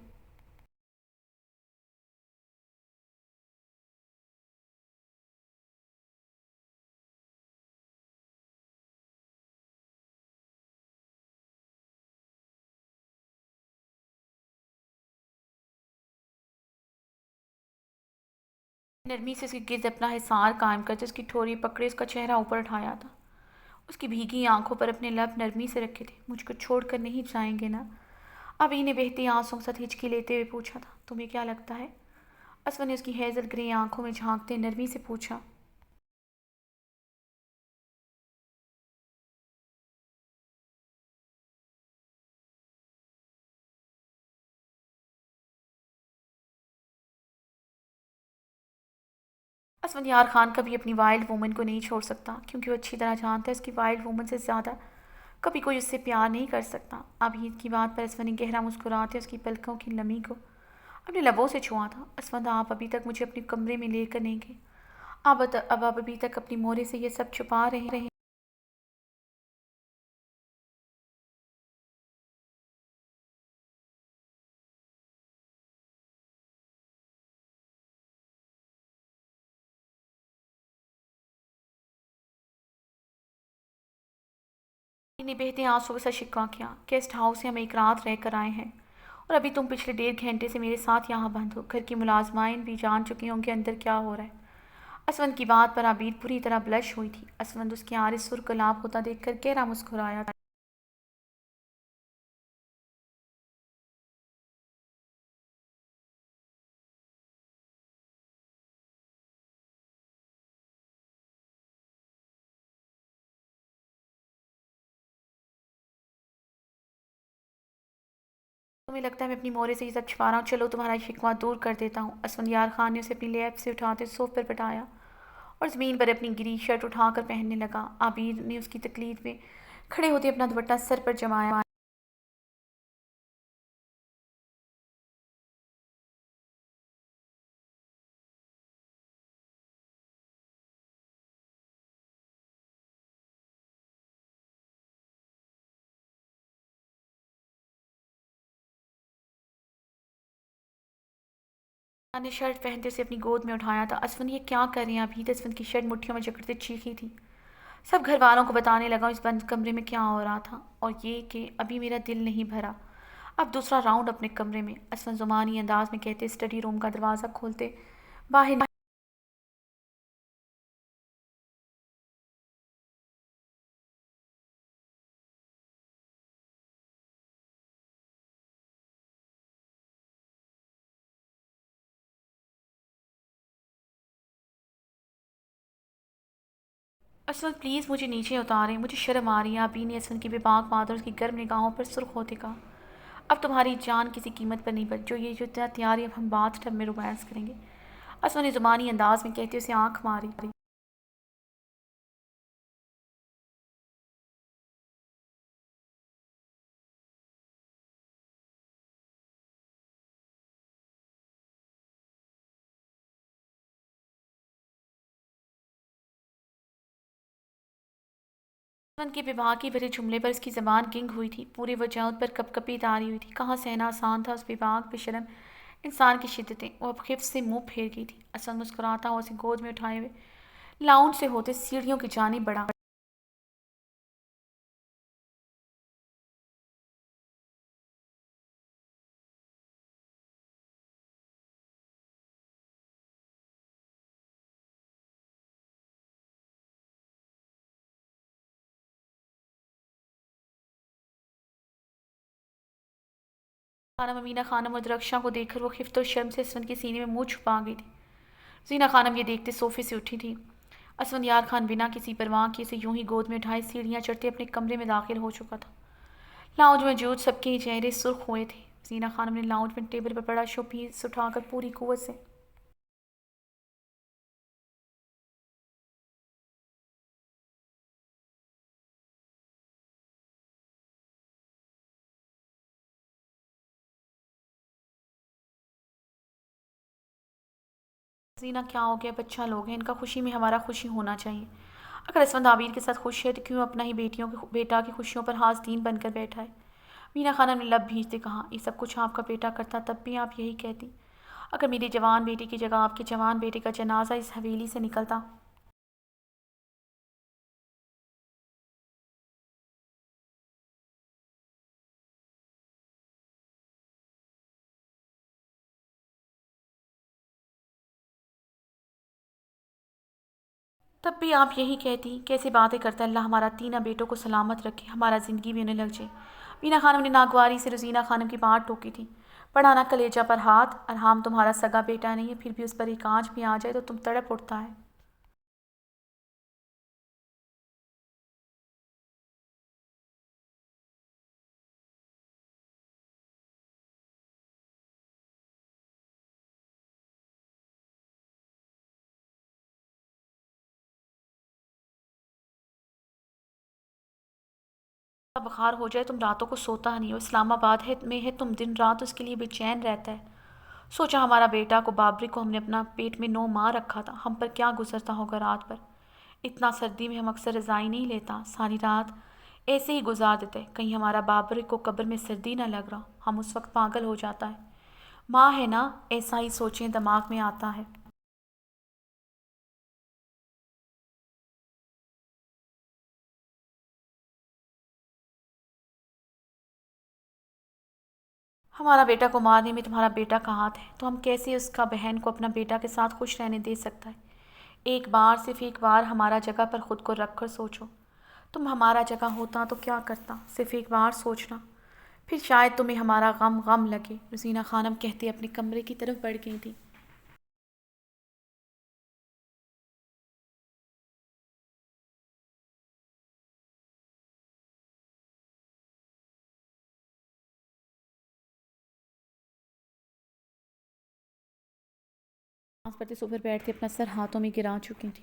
نرمی سے اس کے گرد اپنا حصار قائم کرتے اس کی ٹھوری پکڑے اس کا چہرہ اوپر اٹھایا تھا۔ اس کی بھیگی آنکھوں پر اپنے لب نرمی سے رکھے تھے۔ مجھ کو چھوڑ کر نہیں جائیں گے نا؟ ابھی نے بہتی آنسوں کے ساتھ ہچکی لیتے ہوئے پوچھا تھا۔ تمہیں کیا لگتا ہے؟ اسفند نے اس کی ہیزل گرے آنکھوں میں جھانکتے نرمی سے پوچھا۔ اسفند یار خان کبھی اپنی وائلڈ وومن کو نہیں چھوڑ سکتا کیونکہ وہ اچھی طرح جانتا ہے اس کی وائلڈ وومن سے زیادہ کبھی کوئی اس سے پیار نہیں کر سکتا۔ ابھی کی بات پر اسفند نے گہرا مسکراتے اس کی پلکوں کی نمی کو اپنے لبوں سے چھوا تھا۔ اسفند آپ ابھی تک مجھے اپنے کمرے میں لے کر نہیں گئے۔ اب ابھی تک اپنی مورے سے یہ سب چھپا رہے ہیں۔ انہیں بہتے آنسوں کے ساتھ شکوہ کیا۔ گیسٹ ہاؤس سے ہم ایک رات رہ کر آئے ہیں اور ابھی تم پچھلے 1.5 گھنٹے سے میرے ساتھ یہاں بند ہو۔ گھر کی ملازمائن بھی جان چکی ہوں کہ اندر کیا ہو رہا ہے۔ اسفند کی بات پر عبیر پوری طرح بلش ہوئی تھی۔ اسفند اس کے آرے سرخ گلاب ہوتا دیکھ کر گہرا مسکرایا تھا۔ تمہیں لگتا ہے میں اپنی مورے سے یہ سب چھپا رہا ہوں؟ چلو تمہارا شکوہ دور کر دیتا ہوں۔ اسفندیار خان نے اسے اپنی لیب سے اٹھاتے صوف پر بٹھایا اور زمین پر اپنی گری شرٹ اٹھا کر پہننے لگا۔ عبیر نے اس کی تقلید میں کھڑے ہوتے اپنا دوپٹہ سر پر جمایا۔ خان نے شرٹ پہنتے اسے اپنی گود میں اٹھایا تھا۔ اسفند یہ کیا کر رہے ہیں؟ عبیر اسفند کی شرٹ مٹھیوں میں جکڑتے چیخی تھی۔ سب گھر والوں کو بتانے لگا اس بند کمرے میں کیا ہو رہا تھا، اور یہ کہ ابھی میرا دل نہیں بھرا۔ اب دوسرا راؤنڈ اپنے کمرے میں، اسفند زمانی انداز میں کہتے اسٹڈی روم کا دروازہ کھولتے باہر اسفند پلیز مجھے نیچے اتاریں، مجھے شرم آ رہی ہے۔ ابھی نے اسفند کی بے باک بات اور اس کی گرم نگاہوں پر سرخ ہوتے کہا، اب تمہاری جان کسی قیمت پر نہیں بچ جو اتنا تیار ہے، اب ہم باتھ ٹب میں رومانس کریں گے۔ اسفند نے زبانی انداز میں کہتے اسے آنکھ ماری۔ اسفند کے بےباکی بھرے جملے پر اس کی زبان گنگ ہوئی تھی، پورے وجود پر کپ کپی تاری ہوئی تھی۔ کہاں سہنا آسان تھا اس بےباک بے شرم انسان کی شدتیں۔ وہ اب خفت سے منہ پھیر گئی تھی۔ اسفند مسکراتا ہوا اسے گود میں اٹھائے ہوئے لاؤنج سے ہوتے سیڑھیوں کی جانب بڑھا۔ خانم امینہ خانم اور درخشاں کو دیکھ کر وہ خفت و شرم سے اسفند کے سینے میں منہ چھپا گئی تھی۔ زینہ خانم یہ دیکھتے صوفے سے اٹھی تھی۔ اسفندیار خان بنا کسی پرواہ کیے اسے یوں ہی گود میں اٹھائے سیڑھیاں چڑھتے اپنے کمرے میں داخل ہو چکا تھا۔ لاؤنج میں موجود سب کے چہرے سرخ ہوئے تھے۔ زینہ خانم نے لاؤنج میں ٹیبل پر پڑا شو پیس اٹھا کر پوری قوت سے زینہ کیا ہو گیا؟ بچہ لوگ ہیں، ان کا خوشی میں ہمارا خوشی ہونا چاہیے۔ اگر اسفند عبیر کے ساتھ خوش ہے تو کیوں اپنا ہی بیٹا کی خوشیوں پر حاسدین بن کر بیٹھا ہے؟ مینا خانم نے لب بھیجتے کہا، یہ سب کچھ آپ کا بیٹا کرتا تب بھی آپ یہی کہتی۔ اگر میرے جوان بیٹے کی جگہ آپ کے جوان بیٹے کا جنازہ اس حویلی سے نکلتا تب بھی آپ یہی کہتی۔ کیسے باتیں کرتا ہے، اللہ ہمارا تینہ بیٹوں کو سلامت رکھے، ہمارا زندگی بھی انہیں لگ جائے۔ مینا خانم نے ناگواری سے روزینہ خانم کی بات ٹوکی تھی۔ پڑھانا کلیجہ پر ہاتھ، ارحام تمہارا سگا بیٹا نہیں ہے، پھر بھی اس پر ایک آنچ بھی آ جائے تو تم تڑپ اٹھتا ہے۔ بخار ہو جائے تم راتوں کو سوتا نہیں ہو، اسلام آباد میں ہے تم دن رات اس کے لیے بے چین رہتا ہے۔ سوچا ہمارا بیٹا کو بابری کو ہم نے اپنا پیٹ میں 9 ماہ رکھا تھا، ہم پر کیا گزرتا ہوگا رات پر۔ اتنا سردی میں ہم اکثر رضائی نہیں لیتا، ساری رات ایسے ہی گزار دیتے، کہیں ہمارا بابری کو قبر میں سردی نہ لگ رہا، ہم اس وقت پاگل ہو جاتا ہے۔ ماں ہے نا، ایسا ہی سوچیں دماغ میں آتا ہے۔ ہمارا بیٹا کو مارنے میں تمہارا بیٹا کا ہاتھ ہے، تو ہم کیسے اس کا بہن کو اپنا بیٹا کے ساتھ خوش رہنے دے سکتا ہے؟ ایک بار صرف ایک بار ہمارا جگہ پر خود کو رکھ کر سوچو، تم ہمارا جگہ ہوتا تو کیا کرتا؟ صرف ایک بار سوچنا، پھر شاید تمہیں ہمارا غم غم لگے۔ روزینہ خانم کہتے اپنے کمرے کی طرف بڑھ گئی تھی۔ آس پڑتے سو پر بیٹھ کے اپنا سر ہاتھوں میں گرا چکی تھی۔